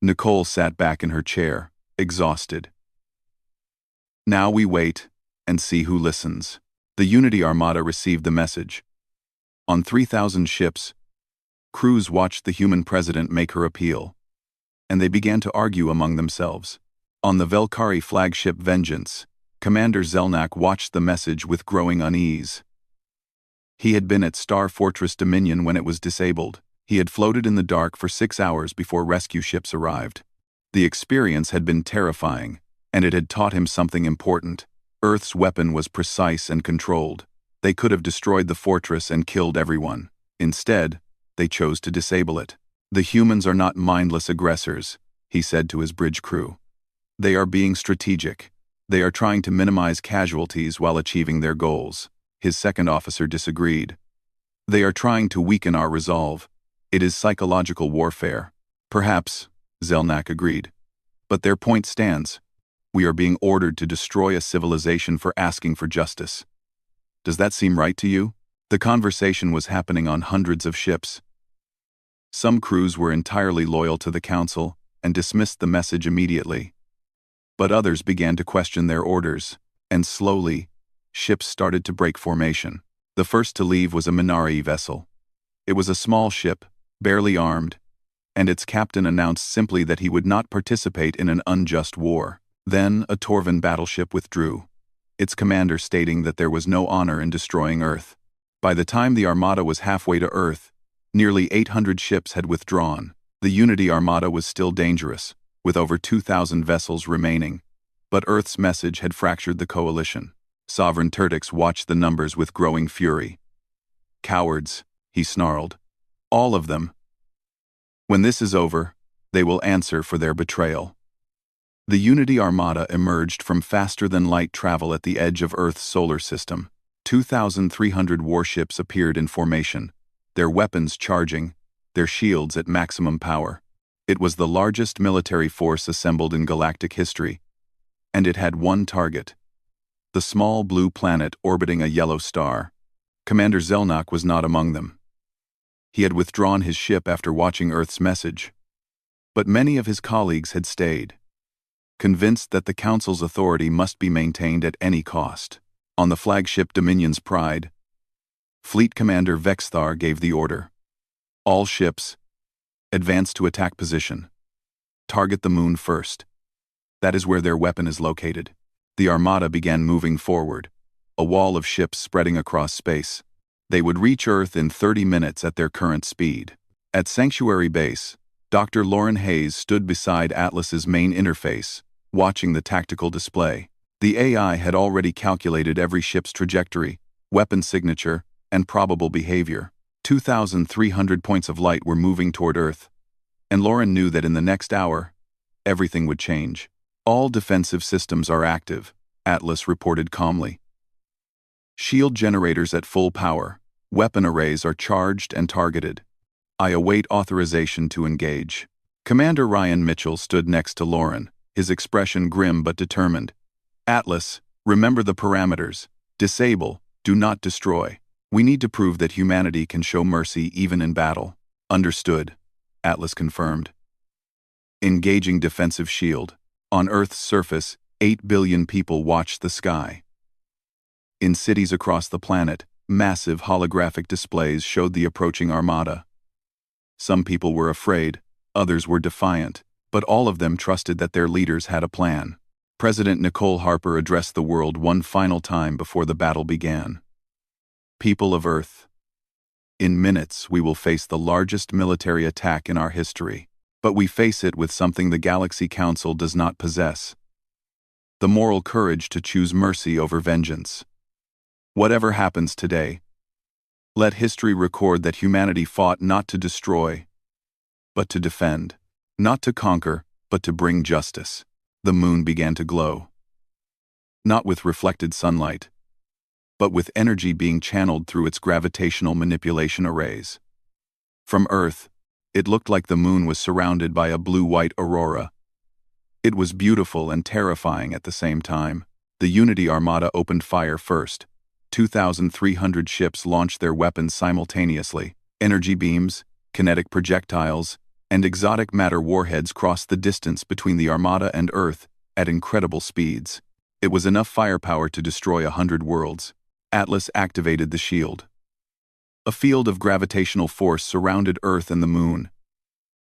Nicole sat back in her chair, exhausted. Now we wait and see who listens. The Unity Armada received the message. On 3,000 ships, crews watched the human president make her appeal, and they began to argue among themselves. On the Velkari flagship Vengeance, Commander Zelnak watched the message with growing unease. He had been at Star Fortress Dominion when it was disabled. He had floated in the dark for 6 hours before rescue ships arrived. The experience had been terrifying, and it had taught him something important. Earth's weapon was precise and controlled. They could have destroyed the fortress and killed everyone. Instead, they chose to disable it. The humans are not mindless aggressors, he said to his bridge crew. They are being strategic. They are trying to minimize casualties while achieving their goals. His second officer disagreed. They are trying to weaken our resolve. It is psychological warfare. Perhaps, Zelnak agreed. But their point stands. We are being ordered to destroy a civilization for asking for justice. Does that seem right to you? The conversation was happening on hundreds of ships. Some crews were entirely loyal to the Council and dismissed the message immediately. But others began to question their orders, and slowly, ships started to break formation. The first to leave was a Minari vessel. It was a small ship, barely armed, and its captain announced simply that he would not participate in an unjust war. Then a Torvan battleship withdrew, its commander stating that there was no honor in destroying Earth. By the time the Armada was halfway to Earth, nearly 800 ships had withdrawn. The Unity Armada was still dangerous, with over 2,000 vessels remaining. But Earth's message had fractured the coalition. Sovereign Turtix watched the numbers with growing fury. Cowards, he snarled. All of them. When this is over, they will answer for their betrayal. The Unity Armada emerged from faster-than-light travel at the edge of Earth's solar system. 2,300 warships appeared in formation, their weapons charging, their shields at maximum power. It was the largest military force assembled in galactic history, and it had one target: the small blue planet orbiting a yellow star. Commander Zelnak was not among them. He had withdrawn his ship after watching Earth's message. But many of his colleagues had stayed, convinced that the Council's authority must be maintained at any cost. On the flagship Dominion's Pride, Fleet Commander Vexthar gave the order. All ships, advance to attack position. Target the moon first. That is where their weapon is located. The Armada began moving forward, a wall of ships spreading across space. They would reach Earth in 30 minutes at their current speed. At Sanctuary Base, Dr. Lauren Hayes stood beside Atlas's main interface, watching the tactical display. The AI had already calculated every ship's trajectory, weapon signature, and probable behavior. 2,300 points of light were moving toward Earth, and Lauren knew that in the next hour, everything would change. All defensive systems are active, Atlas reported calmly. Shield generators at full power, weapon arrays are charged and targeted. I await authorization to engage. Commander Ryan Mitchell stood next to Lauren, his expression grim but determined. Atlas, remember the parameters. Disable, do not destroy. We need to prove that humanity can show mercy even in battle. Understood, Atlas confirmed. Engaging defensive shield. On Earth's surface, 8 billion people watched the sky. In cities across the planet, massive holographic displays showed the approaching armada. Some people were afraid, others were defiant, but all of them trusted that their leaders had a plan. President Nicole Harper addressed the world one final time before the battle began. People of Earth, in minutes we will face the largest military attack in our history, but we face it with something the Galaxy Council does not possess: the moral courage to choose mercy over vengeance. Whatever happens today, let history record that humanity fought not to destroy, but to defend, not to conquer, but to bring justice. The moon began to glow. Not with reflected sunlight, but with energy being channeled through its gravitational manipulation arrays. From Earth, it looked like the moon was surrounded by a blue-white aurora. It was beautiful and terrifying at the same time. The Unity Armada opened fire first. 2,300 ships launched their weapons simultaneously. Energy beams, kinetic projectiles, and exotic matter warheads crossed the distance between the Armada and Earth at incredible speeds. It was enough firepower to destroy 100 worlds. Atlas activated the shield. A field of gravitational force surrounded Earth and the Moon,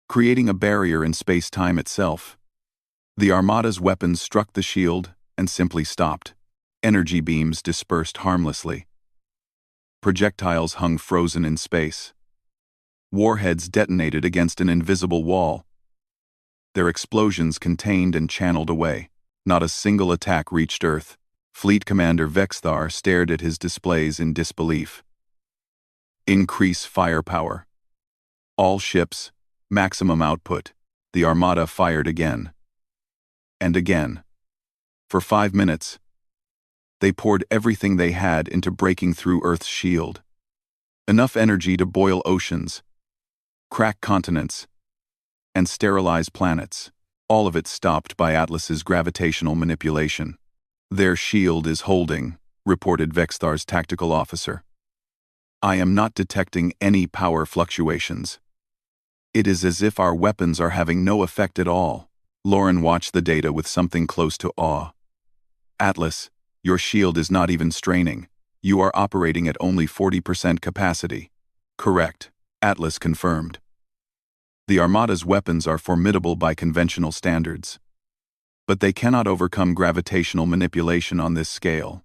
creating a barrier in space-time itself. The Armada's weapons struck the shield and simply stopped. Energy beams dispersed harmlessly. Projectiles hung frozen in space. Warheads detonated against an invisible wall. Their explosions contained and channeled away. Not a single attack reached Earth. Fleet Commander Vexthar stared at his displays in disbelief. Increase firepower. All ships, maximum output. The Armada fired again. And again. For 5 minutes, they poured everything they had into breaking through Earth's shield. Enough energy to boil oceans, crack continents, and sterilize planets. All of it stopped by Atlas's gravitational manipulation. "Their shield is holding," reported Vexthar's tactical officer. "I am not detecting any power fluctuations. It is as if our weapons are having no effect at all." Lauren watched the data with something close to awe. "Atlas, your shield is not even straining. You are operating at only 40% capacity." "Correct," Atlas confirmed. "The Armada's weapons are formidable by conventional standards, but they cannot overcome gravitational manipulation on this scale.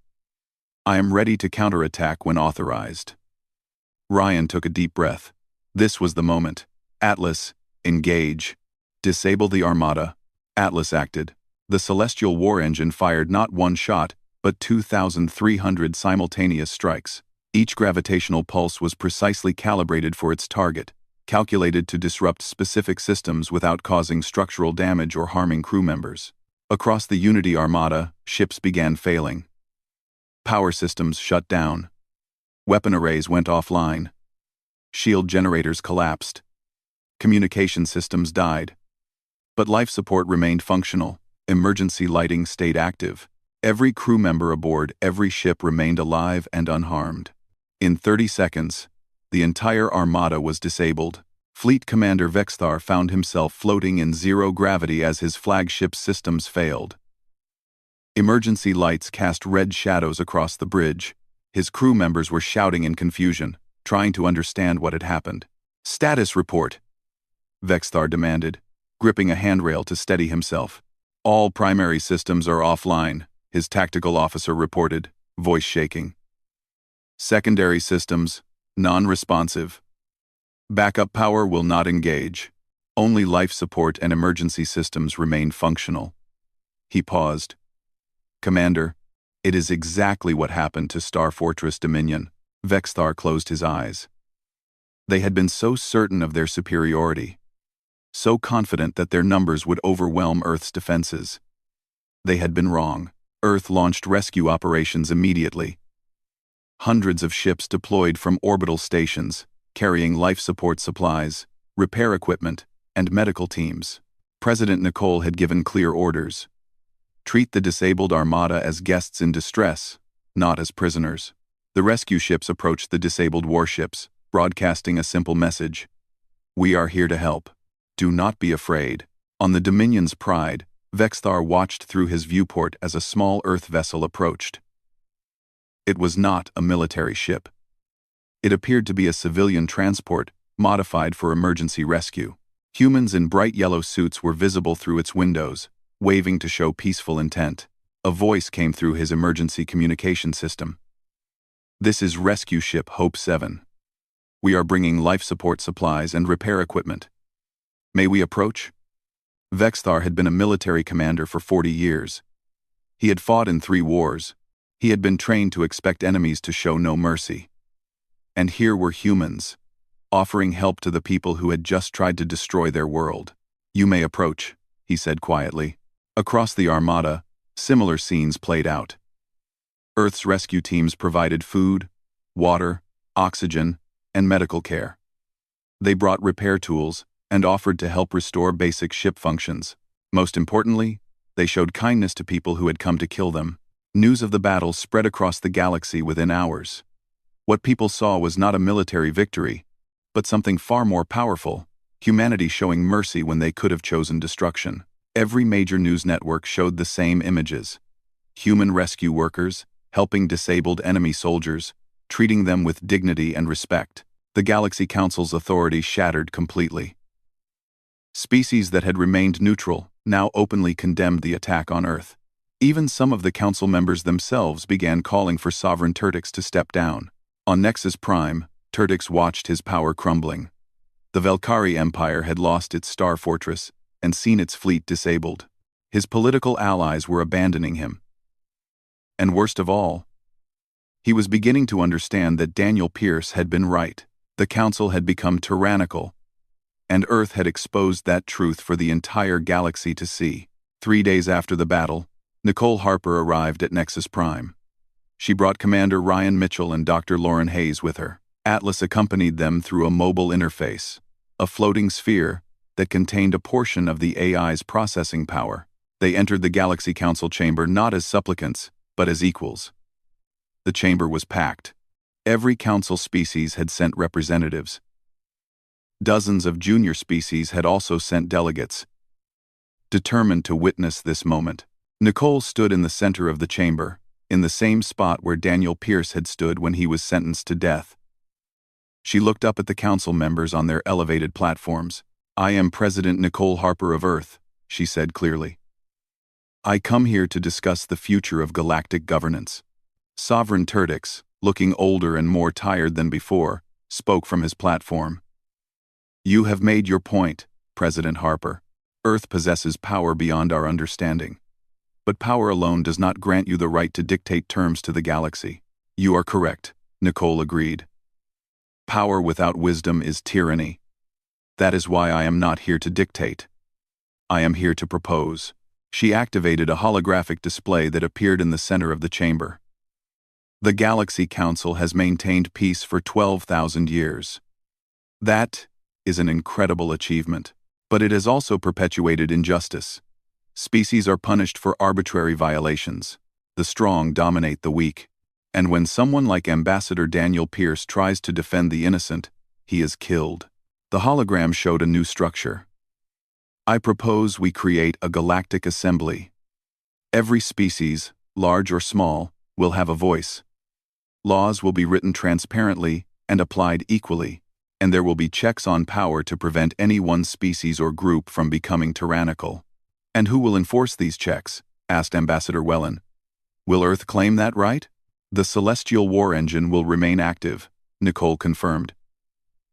I am ready to counterattack when authorized." Ryan took a deep breath. This was the moment. "Atlas, engage. Disable the Armada." Atlas acted. The Celestial War Engine fired not one shot, but 2,300 simultaneous strikes. Each gravitational pulse was precisely calibrated for its target, calculated to disrupt specific systems without causing structural damage or harming crew members. Across the Unity Armada, ships began failing. Power systems shut down. Weapon arrays went offline. Shield generators collapsed. Communication systems died. But life support remained functional. Emergency lighting stayed active. Every crew member aboard every ship remained alive and unharmed. In 30 seconds, the entire Armada was disabled. Fleet Commander Vexthar found himself floating in zero gravity as his flagship systems failed. Emergency lights cast red shadows across the bridge. His crew members were shouting in confusion, trying to understand what had happened. "Status report," Vexthar demanded, gripping a handrail to steady himself. "All primary systems are offline," his tactical officer reported, voice shaking. "Secondary systems, non-responsive. Backup power will not engage. Only life support and emergency systems remain functional." He paused. "Commander, it is exactly what happened to Star Fortress Dominion." Vexthar closed his eyes. They had been so certain of their superiority, so confident that their numbers would overwhelm Earth's defenses. They had been wrong. Earth launched rescue operations immediately. Hundreds of ships deployed from orbital stations, carrying life support supplies, repair equipment, and medical teams. President Nicole had given clear orders. Treat the disabled Armada as guests in distress, not as prisoners. The rescue ships approached the disabled warships, broadcasting a simple message: "We are here to help. Do not be afraid." On the Dominion's Pride, Vexthar watched through his viewport as a small Earth vessel approached. It was not a military ship. It appeared to be a civilian transport, modified for emergency rescue. Humans in bright yellow suits were visible through its windows, waving to show peaceful intent. A voice came through his emergency communication system. "This is Rescue Ship Hope 7. We are bringing life support supplies and repair equipment. May we approach?" Vexthar had been a military commander for 40 years. He had fought in 3 wars. He had been trained to expect enemies to show no mercy. And here were humans, offering help to the people who had just tried to destroy their world. "You may approach," he said quietly. Across the Armada, similar scenes played out. Earth's rescue teams provided food, water, oxygen, and medical care. They brought repair tools and offered to help restore basic ship functions. Most importantly, they showed kindness to people who had come to kill them. News of the battle spread across the galaxy within hours. What people saw was not a military victory, but something far more powerful: humanity showing mercy when they could have chosen destruction. Every major news network showed the same images: human rescue workers helping disabled enemy soldiers, treating them with dignity and respect. The Galaxy Council's authority shattered completely. Species that had remained neutral now openly condemned the attack on Earth. Even some of the council members themselves began calling for Sovereign Turtix to step down. On Nexus Prime, Turtix watched his power crumbling. The Velkari Empire had lost its star fortress and seen its fleet disabled. His political allies were abandoning him. And worst of all, he was beginning to understand that Daniel Pierce had been right. The Council had become tyrannical, and Earth had exposed that truth for the entire galaxy to see. 3 days after the battle, Nicole Harper arrived at Nexus Prime. She brought Commander Ryan Mitchell and Dr. Lauren Hayes with her. Atlas accompanied them through a mobile interface, a floating sphere that contained a portion of the AI's processing power. They entered the Galaxy Council chamber not as supplicants, but as equals. The chamber was packed. Every council species had sent representatives. Dozens of junior species had also sent delegates, determined to witness this moment. Nicole stood in the center of the chamber, in the same spot where Daniel Pierce had stood when he was sentenced to death. She looked up at the council members on their elevated platforms. "I am President Nicole Harper of Earth," she said clearly. "I come here to discuss the future of galactic governance." Sovereign Turtix, looking older and more tired than before, spoke from his platform. "You have made your point, President Harper. Earth possesses power beyond our understanding. But power alone does not grant you the right to dictate terms to the galaxy." "You are correct," Nicole agreed. "Power without wisdom is tyranny. That is why I am not here to dictate. I am here to propose." She activated a holographic display that appeared in the center of the chamber. "The Galaxy Council has maintained peace for 12,000 years. That is an incredible achievement, but it has also perpetuated injustice. Species are punished for arbitrary violations. The strong dominate the weak. And when someone like Ambassador Daniel Pierce tries to defend the innocent, he is killed." The hologram showed a new structure. "I propose we create a galactic assembly. Every species, large or small, will have a voice. Laws will be written transparently and applied equally, and there will be checks on power to prevent any one species or group from becoming tyrannical." "And who will enforce these checks?" asked Ambassador Wellen. "Will Earth claim that right?" "The Celestial War Engine will remain active," Nicole confirmed.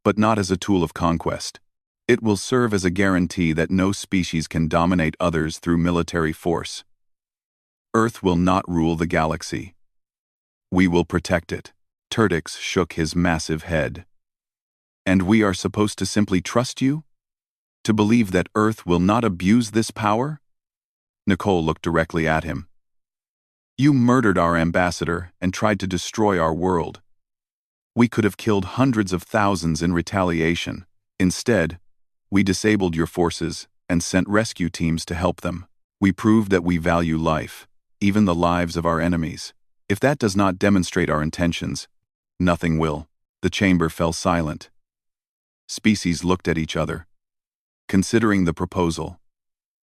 "But not as a tool of conquest. It will serve as a guarantee that no species can dominate others through military force. Earth will not rule the galaxy. We will protect it." Turtix shook his massive head. "And we are supposed to simply trust you? To believe that Earth will not abuse this power?" Nicole looked directly at him. "You murdered our ambassador and tried to destroy our world. We could have killed hundreds of thousands in retaliation. Instead, we disabled your forces and sent rescue teams to help them. We proved that we value life, even the lives of our enemies. If that does not demonstrate our intentions, nothing will." The chamber fell silent. Species looked at each other, considering the proposal.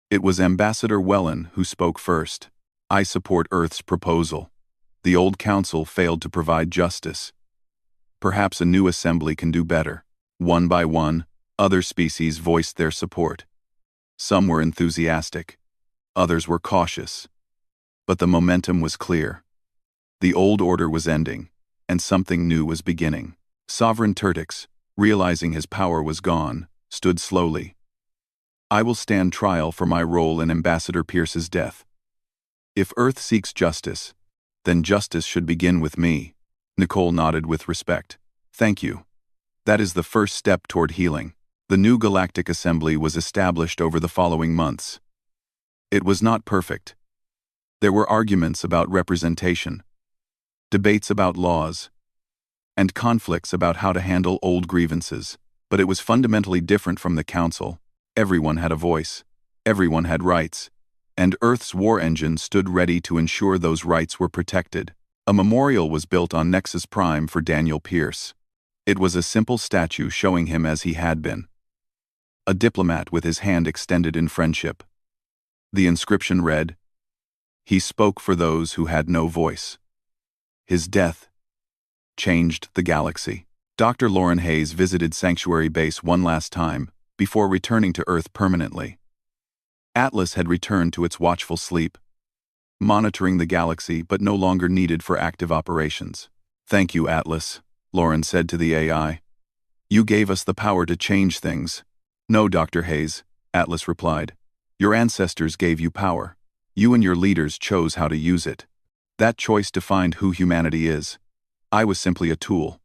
It was Ambassador Wellen who spoke first. "I support Earth's proposal. The old council failed to provide justice. Perhaps a new assembly can do better. One by one, other species voiced their support. Some were enthusiastic. Others were cautious. But the momentum was clear. The old order was ending, and something new was beginning. Sovereign Turtix, realizing his power was gone, stood slowly. I will stand trial for my role in Ambassador Pierce's death. If Earth seeks justice, then justice should begin with me. Nicole nodded with respect. Thank you. That is the first step toward healing. The new Galactic Assembly was established over the following months. It was not perfect. There were arguments about representation, debates about laws, and conflicts about how to handle old grievances. But it was fundamentally different from the Council. Everyone had a voice. Everyone had rights. And Earth's war engine stood ready to ensure those rights were protected. A memorial was built on Nexus Prime for Daniel Pierce. It was a simple statue showing him as he had been. A diplomat with his hand extended in friendship. The inscription read, "He spoke for those who had no voice." His death changed the galaxy. Dr. Lauren Hayes visited Sanctuary Base one last time, before returning to Earth permanently. Atlas had returned to its watchful sleep, monitoring the galaxy but no longer needed for active operations. "Thank you, Atlas," Lauren said to the AI. "You gave us the power to change things." "No, Dr. Hayes," Atlas replied. "Your ancestors gave you power. You and your leaders chose how to use it. That choice defined who humanity is. I was simply a tool.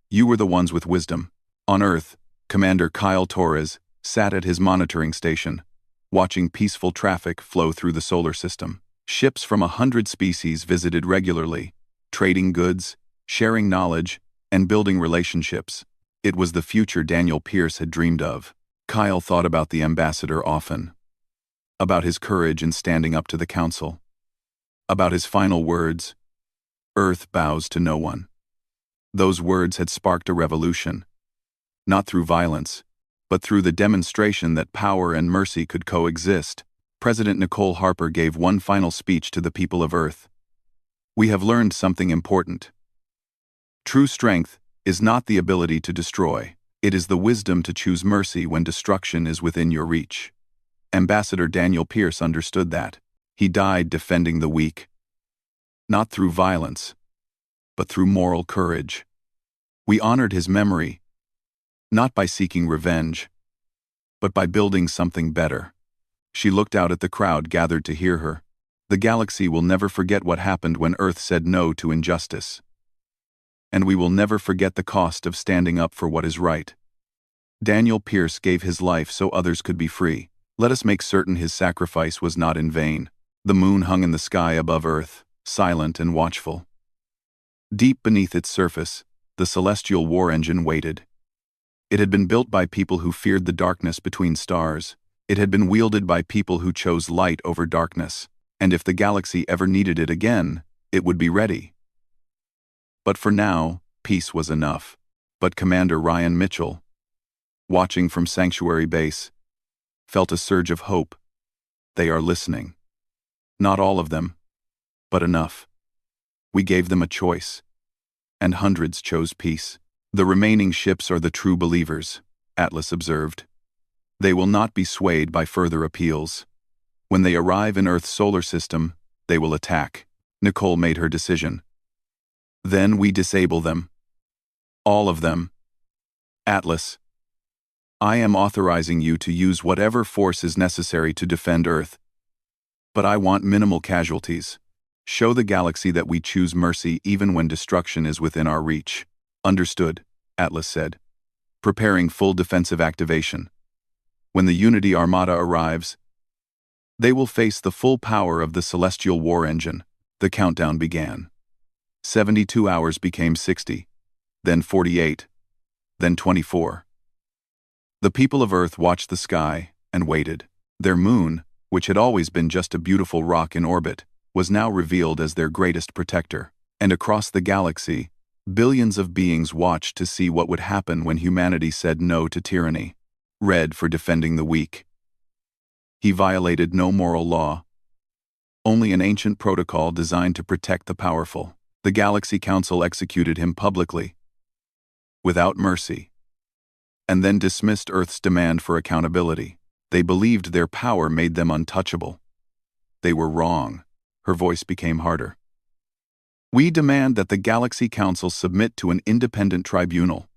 You were the ones with wisdom." On Earth, Commander Kyle Torres sat at his monitoring station, watching peaceful traffic flow through the solar system. Ships from 100 species visited regularly, trading goods, sharing knowledge, and building relationships. It was the future Daniel Pierce had dreamed of. Kyle thought about the ambassador often. About his courage in standing up to the council. About his final words, "Earth bows to no one." Those words had sparked a revolution. Not through violence, but through the demonstration that power and mercy could coexist. President Nicole Harper gave one final speech to the people of Earth. "We have learned something important. True strength is not the ability to destroy. It is the wisdom to choose mercy when destruction is within your reach." Ambassador Daniel Pierce understood that. He died defending the weak. Not through violence, but through moral courage. We honored his memory, not by seeking revenge, but by building something better. She looked out at the crowd gathered to hear her. The galaxy will never forget what happened when Earth said no to injustice. And we will never forget the cost of standing up for what is right. Daniel Pierce gave his life so others could be free. Let us make certain his sacrifice was not in vain. The moon hung in the sky above Earth, silent and watchful. Deep beneath its surface, the celestial war engine waited. It had been built by people who feared the darkness between stars. It had been wielded by people who chose light over darkness. And if the galaxy ever needed it again, it would be ready. But for now, peace was enough. But Commander Ryan Mitchell, watching from Sanctuary Base, felt a surge of hope. They are listening. Not all of them, but enough. We gave them a choice, and hundreds chose peace. The remaining ships are the true believers, Atlas observed. They will not be swayed by further appeals. When they arrive in Earth's solar system, they will attack. Nicole made her decision. Then we disable them. All of them. Atlas, I am authorizing you to use whatever force is necessary to defend Earth. But I want minimal casualties. Show the galaxy that we choose mercy even when destruction is within our reach. Understood, Atlas said, preparing full defensive activation. When the Unity Armada arrives, they will face the full power of the Celestial War Engine. The countdown began. 72 hours became 60, then 48, then 24. The people of Earth watched the sky and waited. Their moon, which had always been just a beautiful rock in orbit, was now revealed as their greatest protector. And across the galaxy, billions of beings watched to see what would happen when humanity said no to tyranny. Red for defending the weak. He violated no moral law, only an ancient protocol designed to protect the powerful. The Galaxy Council executed him publicly, without mercy, and then dismissed Earth's demand for accountability. They believed their power made them untouchable. They were wrong. Her voice became harder. We demand that the Galaxy Council submit to an independent tribunal.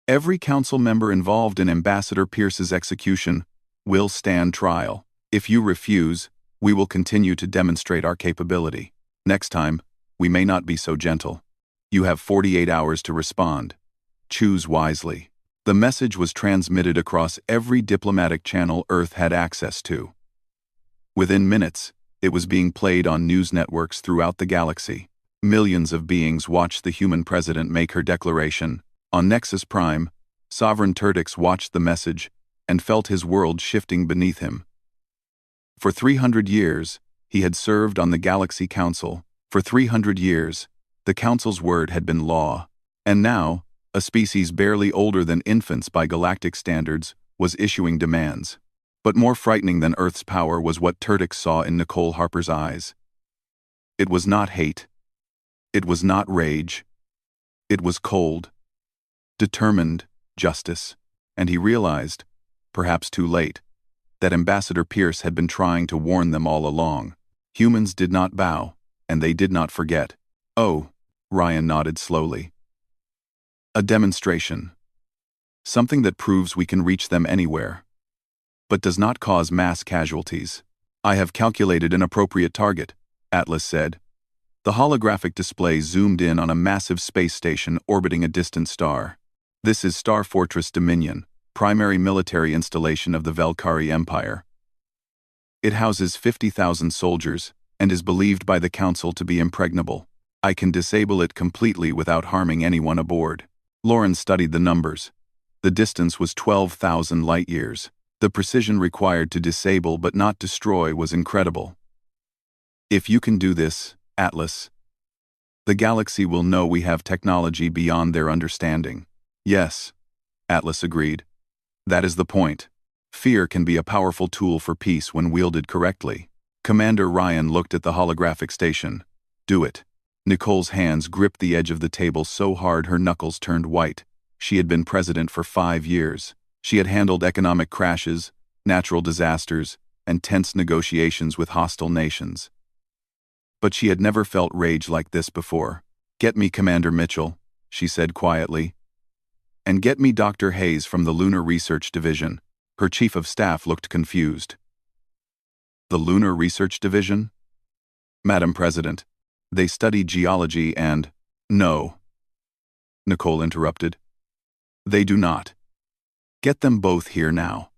Every council member involved in Ambassador Pierce's execution will stand trial. If you refuse, we will continue to demonstrate our capability. Next time, we may not be so gentle. You have 48 hours to respond. Choose wisely. The message was transmitted across every diplomatic channel Earth had access to. Within minutes, it was being played on news networks throughout the galaxy. Millions of beings watched the human president make her declaration. On Nexus Prime, Sovereign Turtix watched the message and felt his world shifting beneath him. For 300 years, he had served on the Galaxy Council. For 300 years, the Council's word had been law. And now, a species barely older than infants by galactic standards was issuing demands. But more frightening than Earth's power was what Turtix saw in Nicole Harper's eyes. It was not hate. It was not rage. It was cold, determined justice. And he realized, perhaps too late, that Ambassador Pierce had been trying to warn them all along. Humans did not bow, and they did not forget. Oh, Ryan nodded slowly. A demonstration. Something that proves we can reach them anywhere, but does not cause mass casualties. I have calculated an appropriate target, Atlas said. The holographic display zoomed in on a massive space station orbiting a distant star. This is Star Fortress Dominion, primary military installation of the Velkari Empire. It houses 50,000 soldiers and is believed by the Council to be impregnable. I can disable it completely without harming anyone aboard. Lauren studied the numbers. The distance was 12,000 light-years. The precision required to disable but not destroy was incredible. If you can do this, Atlas, the galaxy will know we have technology beyond their understanding. Yes, Atlas agreed. That is the point. Fear can be a powerful tool for peace when wielded correctly. Commander Ryan looked at the holographic station. Do it. Nicole's hands gripped the edge of the table so hard her knuckles turned white. She had been president for 5 years. She had handled economic crashes, natural disasters, and tense negotiations with hostile nations. But she had never felt rage like this before. Get me Commander Mitchell, she said quietly. And get me Dr. Hayes from the Lunar Research Division. Her chief of staff looked confused. The Lunar Research Division? Madam President, they study geology and— No, Nicole interrupted. They do not. Get them both here now.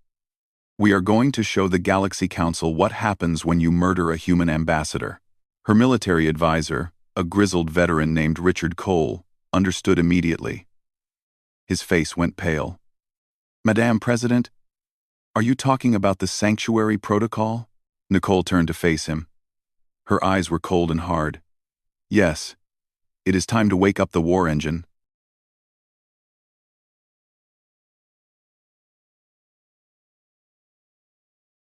We are going to show the Galaxy Council what happens when you murder a human ambassador. Her military advisor, a grizzled veteran named Richard Cole, understood immediately. His face went pale. Madame President, are you talking about the Sanctuary Protocol? Nicole turned to face him. Her eyes were cold and hard. Yes. It is time to wake up the war engine.